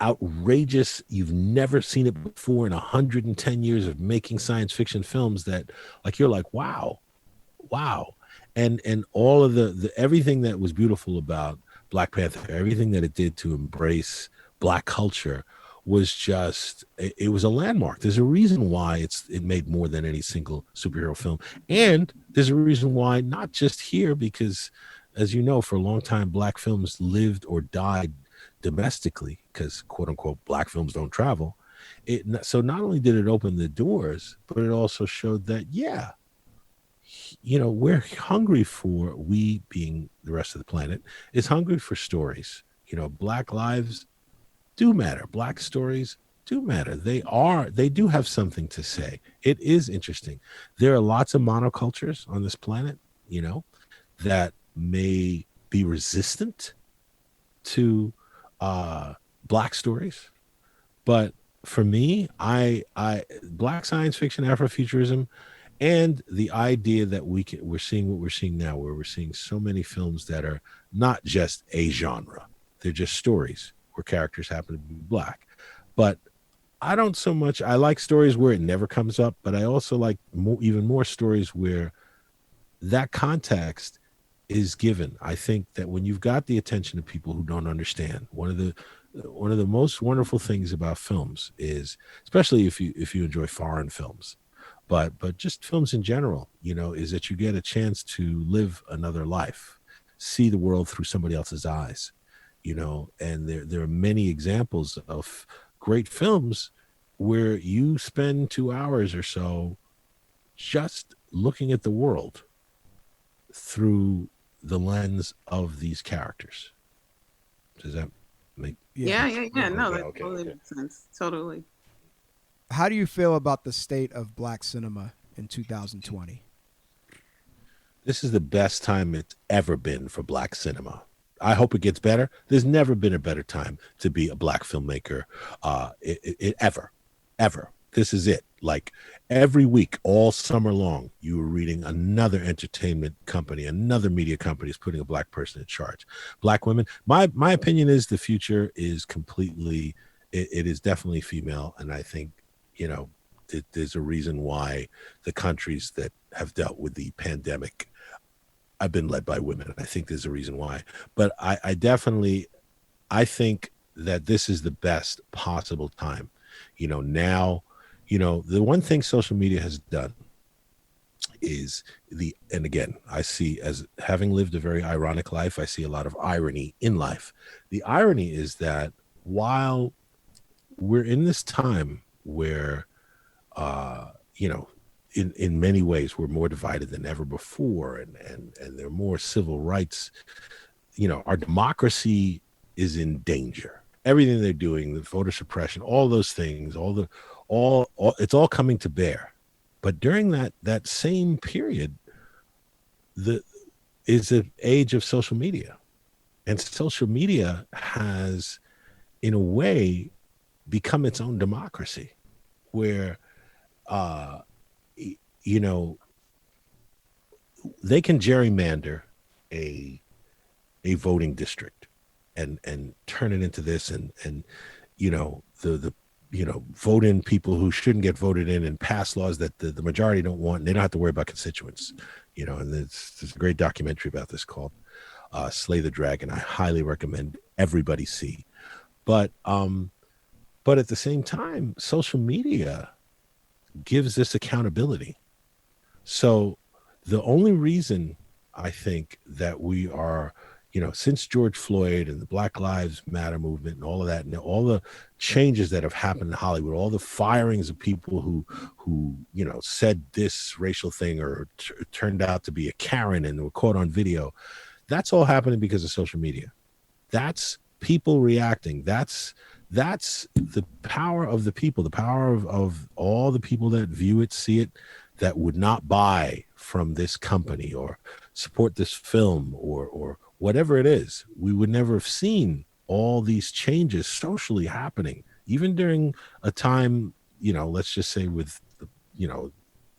Speaker 3: outrageous, you've never seen it before in 110 years of making science fiction films, that like, you're like, wow. And all of the everything that was beautiful about Black Panther, everything that it did to embrace Black culture, was just, it was a landmark. There's a reason why it made more than any single superhero film. And there's a reason why, not just here, because as you know, for a long time, Black films lived or died domestically because, quote unquote, Black films don't travel. So not only did it open the doors, but it also showed that, yeah, we're hungry for, we being the rest of the planet, is hungry for stories. Black lives do matter. Black stories do matter. They do have something to say. It is interesting. There are lots of monocultures on this planet, that may be resistant to Black stories. But for me, I Black science fiction, Afrofuturism, and the idea that we're seeing what we're seeing now, where we're seeing so many films that are not just a genre. They're just stories where characters happen to be Black. But I don't so much, I like stories where it never comes up, but I also like even more stories where that context is given. I think that when you've got the attention of people who don't understand, one of the most wonderful things about films is, especially if you enjoy foreign films, but just films in general, is that you get a chance to live another life, see the world through somebody else's eyes, and there are many examples of great films where you spend 2 hours or so just looking at the world through the lens of these characters. Does that make
Speaker 4: Yeah. No, that
Speaker 3: Okay,
Speaker 4: totally
Speaker 3: okay.
Speaker 4: makes sense. Totally.
Speaker 2: How do you feel about the state of Black cinema in 2020?
Speaker 3: This is the best time it's ever been for Black cinema. I hope it gets better. There's never been a better time to be a Black filmmaker, ever. This is it. Like every week, all summer long, you were reading another entertainment company, another media company is putting a Black person in charge. Black women. My opinion is the future is completely, it is definitely female. And I think, there's a reason why the countries that have dealt with the pandemic have been led by women. I think there's a reason why. But I think that this is the best possible time. Now, the one thing social media has done is and again, I see, as having lived a very ironic life, I see a lot of irony in life. The irony is that while we're in this time where, in many ways we're more divided than ever before, and there are more civil rights, our democracy is in danger. Everything they're doing, the voter suppression, all those things, it's all coming to bear. But during that same period, is an age of social media. And social media has, in a way, become its own democracy, where, they can gerrymander a voting district and turn it into this, and vote in people who shouldn't get voted in, and pass laws that the majority don't want, and they don't have to worry about constituents. And there's a great documentary about this called Slay the Dragon. I highly recommend everybody see. But at the same time, social media gives this accountability. So the only reason I think that we are, since George Floyd and the Black Lives Matter movement and all of that, and all the changes that have happened in Hollywood, all the firings of people who said this racial thing or turned out to be a Karen and were caught on video, that's all happening because of social media. That's people reacting. That's the power of the people, the power of all the people that view it, see it, that would not buy from this company or support this film or whatever it is. We would never have seen all these changes socially happening, even during a time, let's just say with, a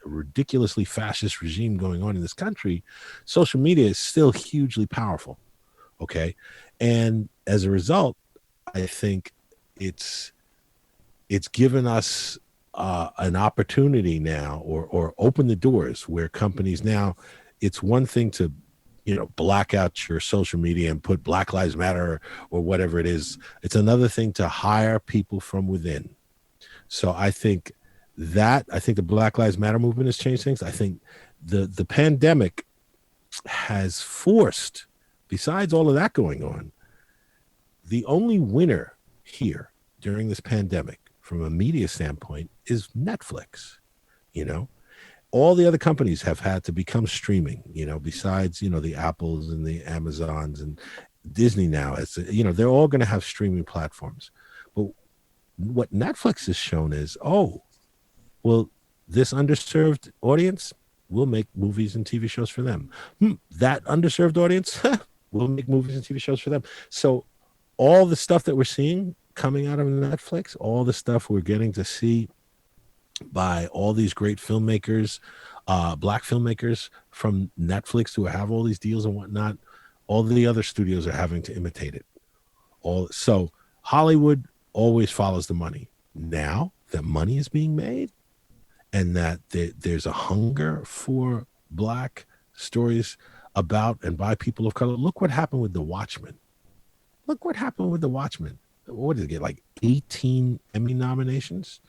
Speaker 3: ridiculously fascist regime going on in this country. Social media is still hugely powerful. Okay. And as a result, I think it's given us an opportunity now, or open the doors where companies now, it's one thing to, black out your social media and put Black Lives Matter or whatever it is. It's another thing to hire people from within. So I think the Black Lives Matter movement has changed things. I think the pandemic has forced, besides all of that going on, the only winner here during this pandemic from a media standpoint is Netflix. all the other companies have had to become streaming, besides, the Apples and the Amazons and Disney now, they're all going to have streaming platforms. But what Netflix has shown is, well, this underserved audience, we'll make movies and TV shows for them. That underserved audience, we'll make movies and TV shows for them. So all the stuff that we're seeing coming out of Netflix, all the stuff we're getting to see by all these great filmmakers, black filmmakers from Netflix who have all these deals and whatnot, all the other studios are having to imitate it. So Hollywood always follows the money. Now that money is being made and that there's a hunger for black stories about and by people of color, look what happened with The Watchmen. Look what happened with The Watchmen. What did it get, like 18 Emmy nominations?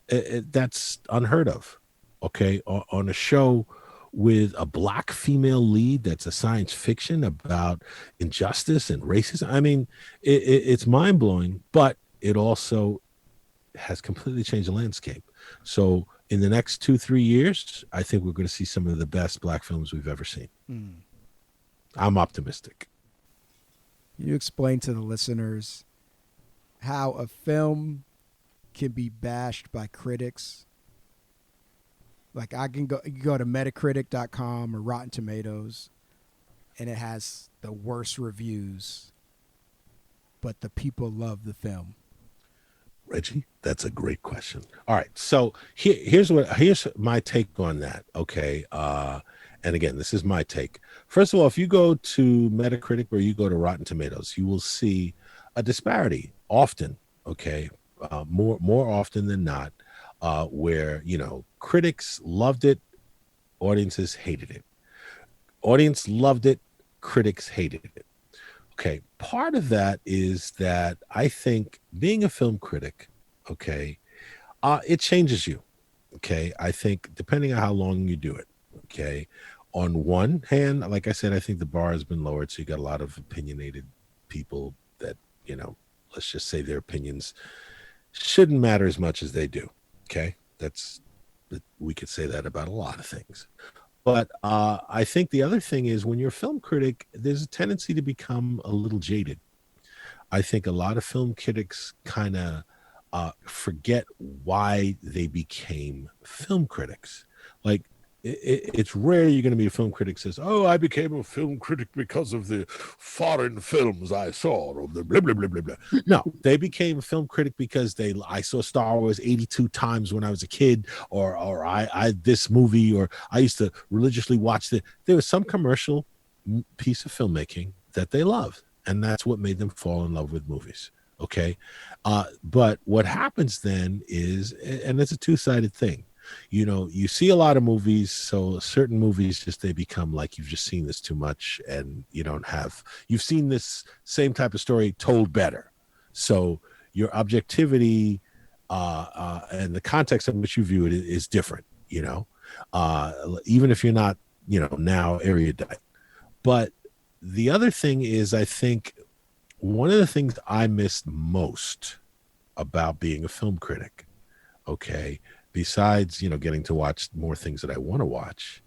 Speaker 3: That's unheard of, okay? On a show with a black female lead that's a science fiction about injustice and racism. I mean, it's mind-blowing, but it also has completely changed the landscape. So in the next 2-3 years, I think we're going to see some of the best black films we've ever seen. I'm optimistic.
Speaker 2: You explain to the listeners how a film can be bashed by critics. Like you go to Metacritic.com or Rotten Tomatoes, and it has the worst reviews, but the people love the film.
Speaker 3: Reggie, that's a great question. All right, so here's my take on that. Okay, and again, this is my take. First of all, if you go to Metacritic or you go to Rotten Tomatoes, you will see a disparity often. Okay, more often than not, where critics loved it, audiences hated it. Audience loved it, critics hated it. Okay, part of that is that I think being a film critic, okay, it changes you. Okay, I think depending on how long you do it. Okay, on one hand, like I said, I think the bar has been lowered, so you got a lot of opinionated people that let's just say their opinions shouldn't matter as much as they do. Okay, we could say that about a lot of things. But I think the other thing is when you're a film critic, there's a tendency to become a little jaded. I think a lot of film critics kind of forget why they became film critics. Like, it's rare you're going to be a film critic says, I became a film critic because of the foreign films I saw, or the blah, blah, blah, blah, blah. No, they became a film critic because I saw Star Wars 82 times when I was a kid, or I this movie, or I used to religiously watch there was some commercial piece of filmmaking that they loved, and that's what made them fall in love with movies. Okay. But what happens then is, and it's a two-sided thing. You see a lot of movies, so certain movies they become like you've just seen this too much, and you've seen this same type of story told better. So your objectivity and the context in which you view it is different, even if you're not, now erudite. But the other thing is, I think one of the things I missed most about being a film critic, okay, besides, getting to watch more things that I want to watch,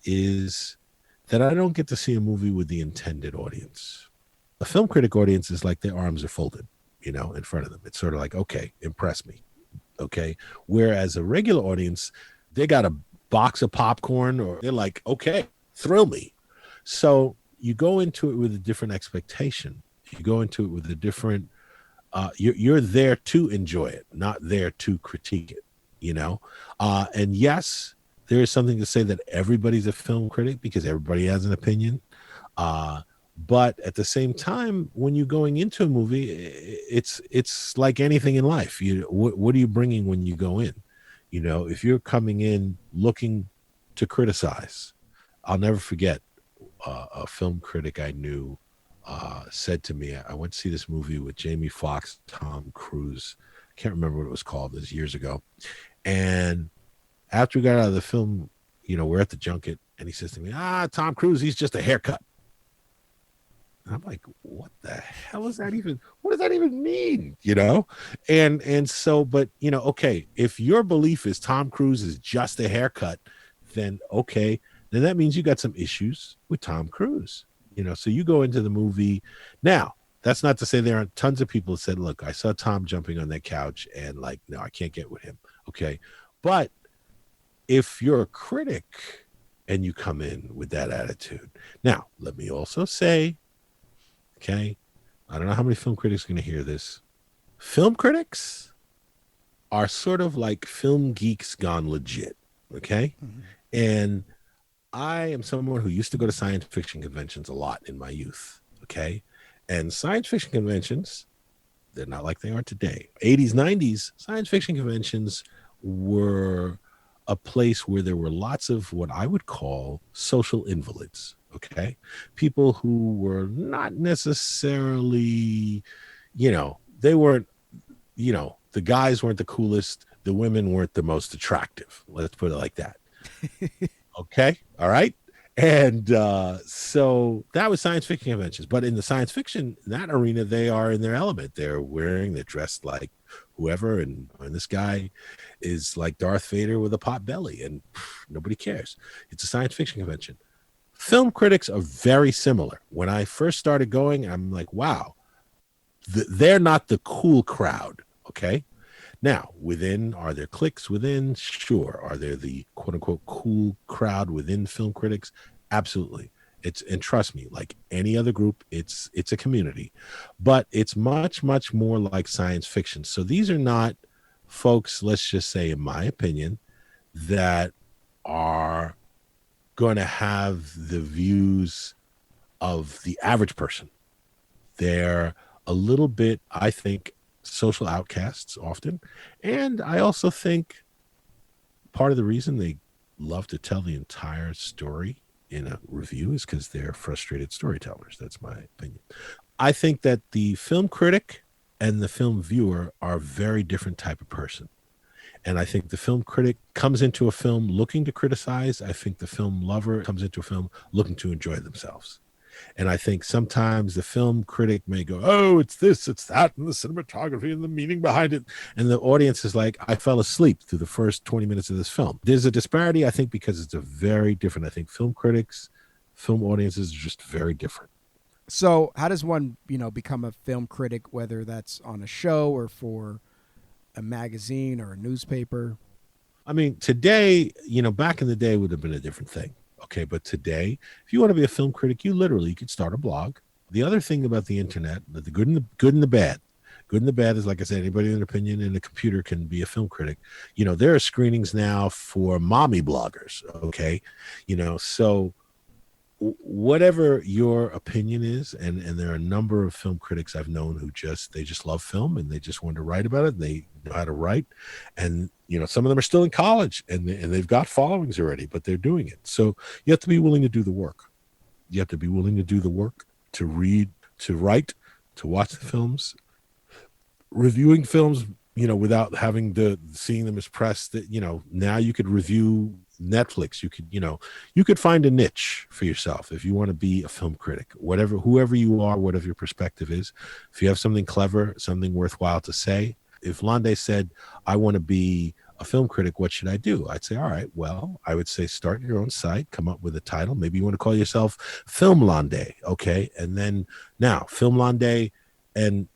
Speaker 3: is that I don't get to see a movie with the intended audience. A film critic audience is like their arms are folded, in front of them. It's sort of like, okay, impress me. Okay. Whereas a regular audience, they got a box of popcorn, or they're like, okay, thrill me. So you go into it with a different expectation. You go into it with a different, you're there to enjoy it, not there to critique it. And yes, there is something to say that everybody's a film critic because everybody has an opinion. But at the same time, when you're going into a movie, it's like anything in life. What are you bringing when you go in? If you're coming in looking to criticize, I'll never forget a film critic I knew said to me, I went to see this movie with Jamie Foxx, Tom Cruise. I can't remember what it was called. It was years ago. And after we got out of the film, we're at the junket, and he says to me, Tom Cruise, he's just a haircut. And I'm like, what the hell is that even? What does that even mean? You know? And so, but you know, okay, if your belief is Tom Cruise is just a haircut, then okay, then that means you got some issues with Tom Cruise. You know, so you go into the movie. Now, that's not to say there aren't tons of people that said, look, I saw Tom jumping on that couch and like, no, I can't get with him. Okay. But if you're a critic and you come in with that attitude, now let me also say, okay, I don't know how many film critics are going to hear this. Film critics are sort of like film geeks gone legit. Okay. Mm-hmm. And I am someone who used to go to science fiction conventions a lot in my youth. Okay. And science fiction conventions, they're not like they are today. 80s, 90s, science fiction conventions were a place where there were lots of what I would call social invalids, okay? People who were not necessarily, you know, they weren't, you know, the guys weren't the coolest, the women weren't the most attractive. Let's put it like that. Okay, all right? And so that was science fiction conventions. But in the science fiction, that arena, they are in their element. They're dressed like whoever. And this guy is like Darth Vader with a pot belly. And nobody cares. It's a science fiction convention. Film critics are very similar. When I first started going, I'm like, wow, they're not the cool crowd. Okay. Now, are there cliques within? Sure. Are there the quote unquote cool crowd within film critics? Absolutely. And trust me, like any other group, it's a community, but it's much, much more like science fiction. So these are not folks, let's just say, in my opinion, that are going to have the views of the average person. They're a little bit, I think, social outcasts often. And I also think part of the reason they love to tell the entire story in a review is because they're frustrated storytellers. That's my opinion. I think that the film critic and the film viewer are a very different type of person. And I think the film critic comes into a film looking to criticize. I think the film lover comes into a film looking to enjoy themselves. And I think sometimes the film critic may go, oh, it's this, it's that, and the cinematography and the meaning behind it. And the audience is like, I fell asleep through the first 20 minutes of this film. There's a disparity, I think, because it's a very different. I think film critics, film audiences are just very different.
Speaker 2: So how does one, become a film critic, whether that's on a show or for a magazine or a newspaper?
Speaker 3: I mean, today, back in the day would have been a different thing. Okay, but today, if you want to be a film critic, you could start a blog. The other thing about the internet, the good and the bad. Good and the bad is, like I said, anybody with an opinion in a computer can be a film critic. There are screenings now for mommy bloggers. Okay, so whatever your opinion is, and there are a number of film critics I've known who they just love film and they just want to write about it. They know how to write, and some of them are still in college and they've got followings already, but they're doing it. So you have to be willing to do the work. You have to be willing to do the work, to read, to write, to watch the films, reviewing films, without having to seeing them as press. That now you could review Netflix. You could find a niche for yourself if you want to be a film critic, whoever you are, whatever your perspective is. If you have something clever, something worthwhile to say. If Lande said, I want to be a film critic, what should I do? I'd say, all right, well, I would say start your own site, come up with a title. Maybe you want to call yourself Film Lande. Okay. And then now Film Lande, and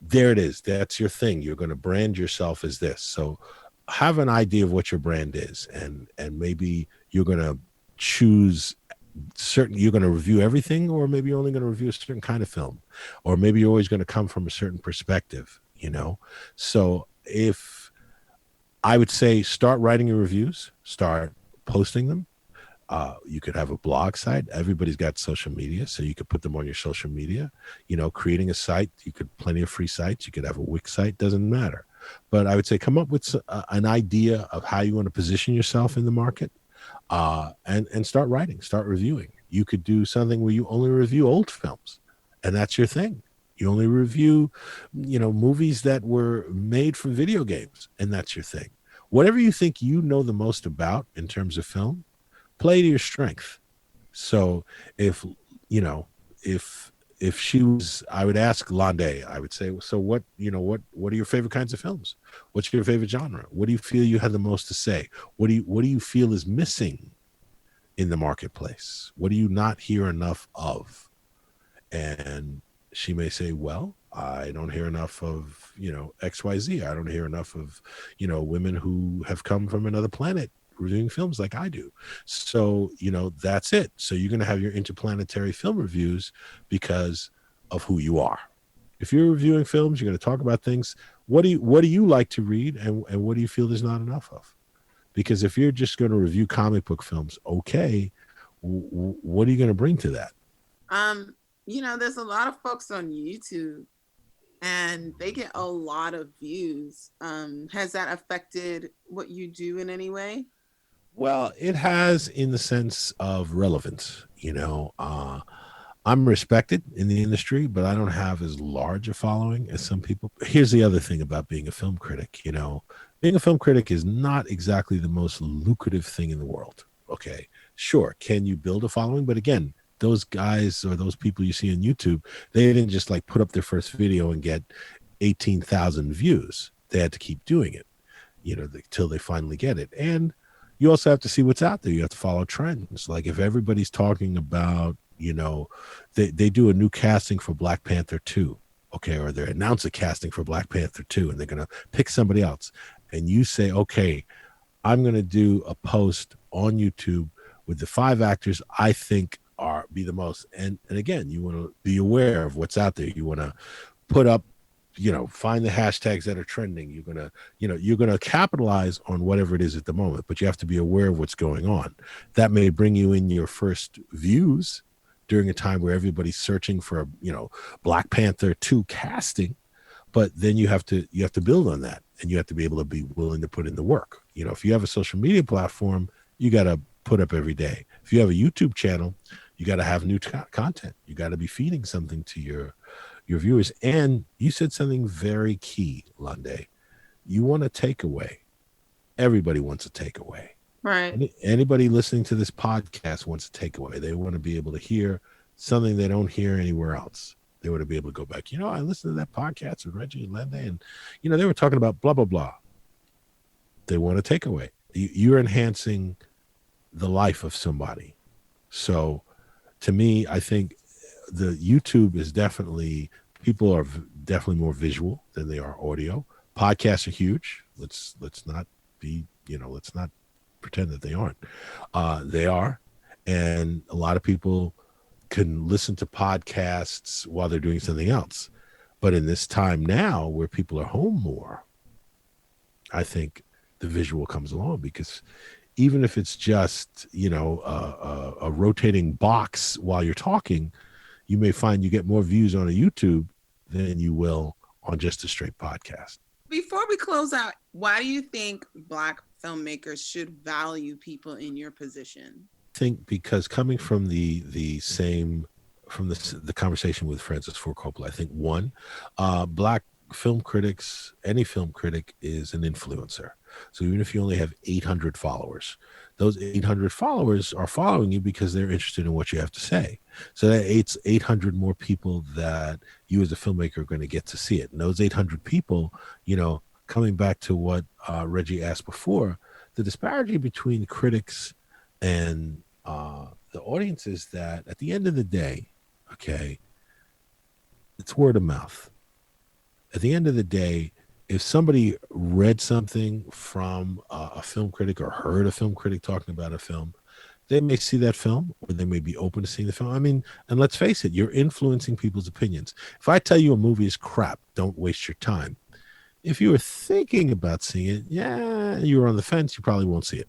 Speaker 3: there it is. That's your thing. You're going to brand yourself as this. So have an idea of what your brand is. And maybe you're going to choose you're going to review everything, or maybe you're only going to review a certain kind of film, or maybe you're always going to come from a certain perspective, So if I would say start writing your reviews, start posting them. You could have a blog site. Everybody's got social media, so you could put them on your social media. Creating a site, you could plenty of free sites. You could have a Wix site, doesn't matter. But I would say come up with an idea of how you want to position yourself in the market, and start writing, start reviewing. You could do something where you only review old films, and that's your thing. You only review, movies that were made from video games, and that's your thing. Whatever you think you know the most about in terms of film, play to your strength. So if if she was, I would ask Londe, I would say, so what are your favorite kinds of films? What's your favorite genre? What do you feel you had the most to say? What do you feel is missing in the marketplace? What do you not hear enough of? And she may say, well, I don't hear enough of, XYZ. I don't hear enough of, women who have come from another planet reviewing films like I do. So, that's it. So you're going to have your interplanetary film reviews because of who you are. If you're reviewing films, you're going to talk about things. What do you like to read, and what do you feel there's not enough of? Because if you're just going to review comic book films, okay, what are you going to bring to that?
Speaker 4: There's a lot of folks on YouTube and they get a lot of views. Has that affected what you do in any way?
Speaker 3: Well, it has, in the sense of relevance. I'm respected in the industry, but I don't have as large a following as some people. Here's the other thing about being a film critic. Being a film critic is not exactly the most lucrative thing in the world. Okay, sure. Can you build a following? But again, those guys or those people you see on YouTube, they didn't just like put up their first video and get 18,000 views. They had to keep doing it, till they finally get it. And you also have to see what's out there. You have to follow trends. Like if everybody's talking about, they do a new casting for Black Panther 2, okay, or they announce a casting for Black Panther 2, and they're going to pick somebody else. And you say, okay, I'm going to do a post on YouTube with the 5 actors I think be the most. And again, you want to be aware of what's out there. You want to put up, find the hashtags that are trending. You're going to capitalize on whatever it is at the moment, but you have to be aware of what's going on. That may bring you in your first views during a time where everybody's searching for, Black Panther 2 casting, but then you have to build on that, and you have to be able to be willing to put in the work. If you have a social media platform, you got to put up every day. If you have a YouTube channel, you got to have new content. You got to be feeding something to your viewers. And you said something very key, Londe. You want a takeaway. Everybody wants a takeaway.
Speaker 4: Right.
Speaker 3: Anybody listening to this podcast wants a takeaway. They want to be able to hear something they don't hear anywhere else. They want to be able to go back. I listened to that podcast with Reggie and Londe, and they were talking about blah blah blah. They want a takeaway. You're enhancing the life of somebody. So to me, I think the YouTube is people are definitely more visual than they are audio. Podcasts are huge. Let's not pretend that they aren't. They are. And a lot of people can listen to podcasts while they're doing something else. But in this time now where people are home more, I think the visual comes along, because even if it's just, a rotating box while you're talking, you may find you get more views on a YouTube than you will on just a straight podcast.
Speaker 4: Before we close out, why do you think Black filmmakers should value people in your position?
Speaker 3: I think because coming from the conversation with Francis Ford Coppola, I think one, Black film critics, any film critic is an influencer. So even if you only have 800 followers, those 800 followers are following you because they're interested in what you have to say. So that 800 more people that you as a filmmaker are going to get to see it. And those 800 people, coming back to what Reggie asked before, the disparity between critics and the audience is that at the end of the day, okay, it's word of mouth. At the end of the day, if somebody read something from a film critic or heard a film critic talking about a film, they may see that film, or they may be open to seeing the film. I mean, and let's face it, you're influencing people's opinions. If I tell you a movie is crap, don't waste your time. If you were thinking about seeing it, you were on the fence, you probably won't see it.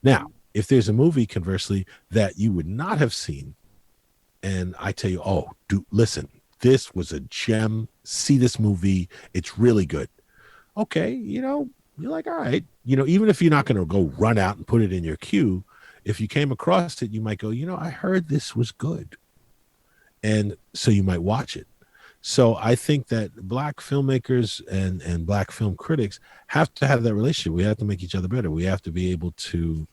Speaker 3: Now, if there's a movie, conversely, that you would not have seen, and I tell you, listen, this was a gem. See this movie. It's really good. Okay, you're like, all right. Even if you're not going to go run out and put it in your queue, if you came across it, you might go, I heard this was good. And so you might watch it. So I think that Black filmmakers and Black film critics have to have that relationship. We have to make each other better. We have to be able to,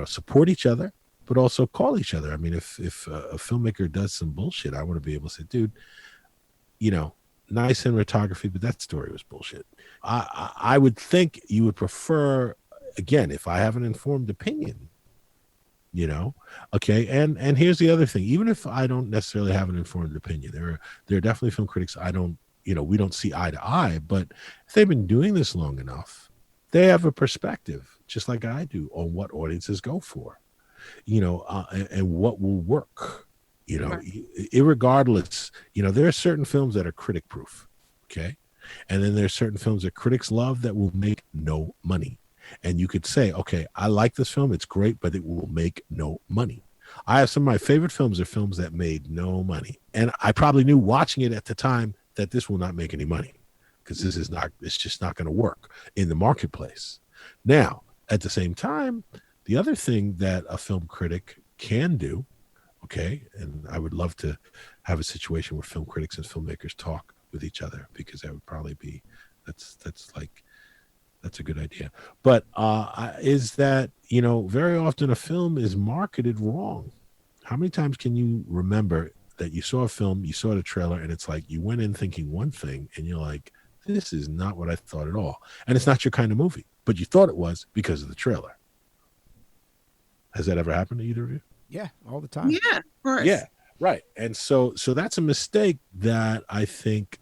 Speaker 3: support each other, but also call each other. I mean, if a filmmaker does some bullshit, I want to be able to say, dude, nice cinematography, but that story was bullshit. I would think you would prefer, again, if I have an informed opinion, okay. And here's the other thing. Even if I don't necessarily have an informed opinion, there are definitely film critics we don't see eye to eye, but if they've been doing this long enough, they have a perspective, just like I do, on what audiences go for, and what will work, irregardless, there are certain films that are critic proof. Okay. And then there's certain films that critics love that will make no money. And you could say, okay, I like this film. It's great, but it will make no money. I have some of my favorite films are films that made no money. And I probably knew watching it at the time that this will not make any money, because it's just not going to work in the marketplace. Now, at the same time, the other thing that a film critic can do, okay, and I would love to have a situation where film critics and filmmakers talk with each other, because that would probably be, that's a good idea. But is that, very often a film is marketed wrong. How many times can you remember that you saw a film, you saw the trailer, and it's like you went in thinking one thing, and you're like, this is not what I thought at all. And it's not your kind of movie, but you thought it was because of the trailer. Has that ever happened to either of you?
Speaker 2: Yeah, all the time.
Speaker 4: Yeah, of course.
Speaker 3: Yeah, right. And so that's a mistake that I think,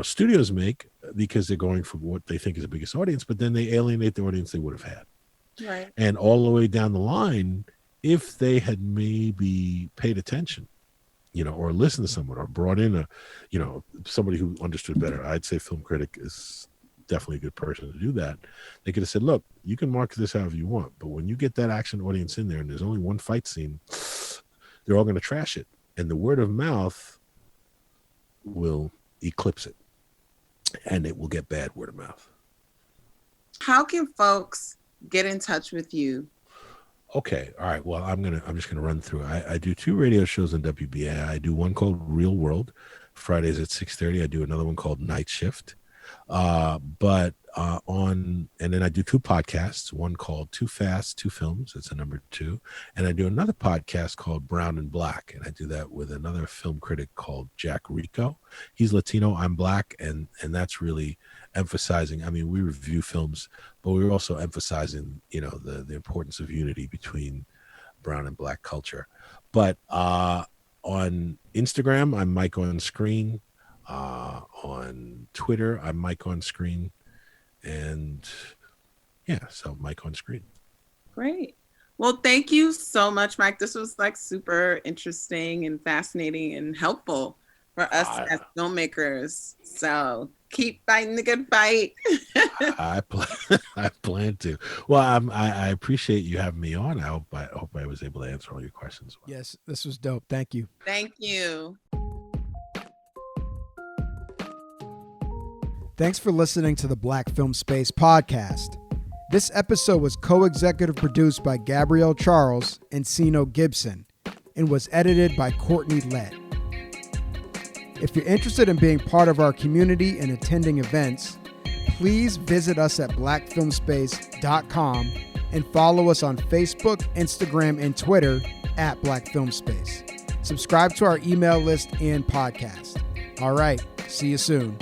Speaker 3: studios make, because they're going for what they think is the biggest audience, but then they alienate the audience they would have had.
Speaker 4: Right.
Speaker 3: And all the way down the line, if they had maybe paid attention, or listened to someone, or brought in somebody who understood better, I'd say film critic is definitely a good person to do that. They could have said, look, you can market this however you want, but when you get that action audience in there and there's only one fight scene, they're all going to trash it. And the word of mouth will eclipse it, and it will get bad word of mouth.
Speaker 4: How can folks get in touch with you?
Speaker 3: Okay. All right. Well, I'm just gonna run through. I do 2 radio shows on WBA. I do one called Real World, Fridays at 6:30. I do another one called Night Shift. And then I do 2 podcasts, one called Too Fast, 2 Films. That's a number 2. And I do another podcast called Brown and Black. And I do that with another film critic called Jack Rico. He's Latino, I'm Black. And that's really emphasizing, I mean, we review films, but we're also emphasizing, the importance of unity between brown and Black culture. But on Instagram, I'm Mike on Screen. On Twitter, I'm Mike on Screen. And so Mike on Screen.
Speaker 4: Great. Well, thank you so much, Mike. This was super interesting and fascinating and helpful for us as filmmakers. So keep fighting the good fight.
Speaker 3: I plan to. Well, I appreciate you having me on. I hope I was able to answer all your questions.
Speaker 2: Yes, this was dope. Thank you.
Speaker 4: Thank you.
Speaker 2: Thanks for listening to the Black Film Space podcast. This episode was co-executive produced by Gabrielle Charles and Sino Gibson and was edited by Courtney Lett. If you're interested in being part of our community and attending events, please visit us at blackfilmspace.com and follow us on Facebook, Instagram, and Twitter at Black Film Space. Subscribe to our email list and podcast. All right, see you soon.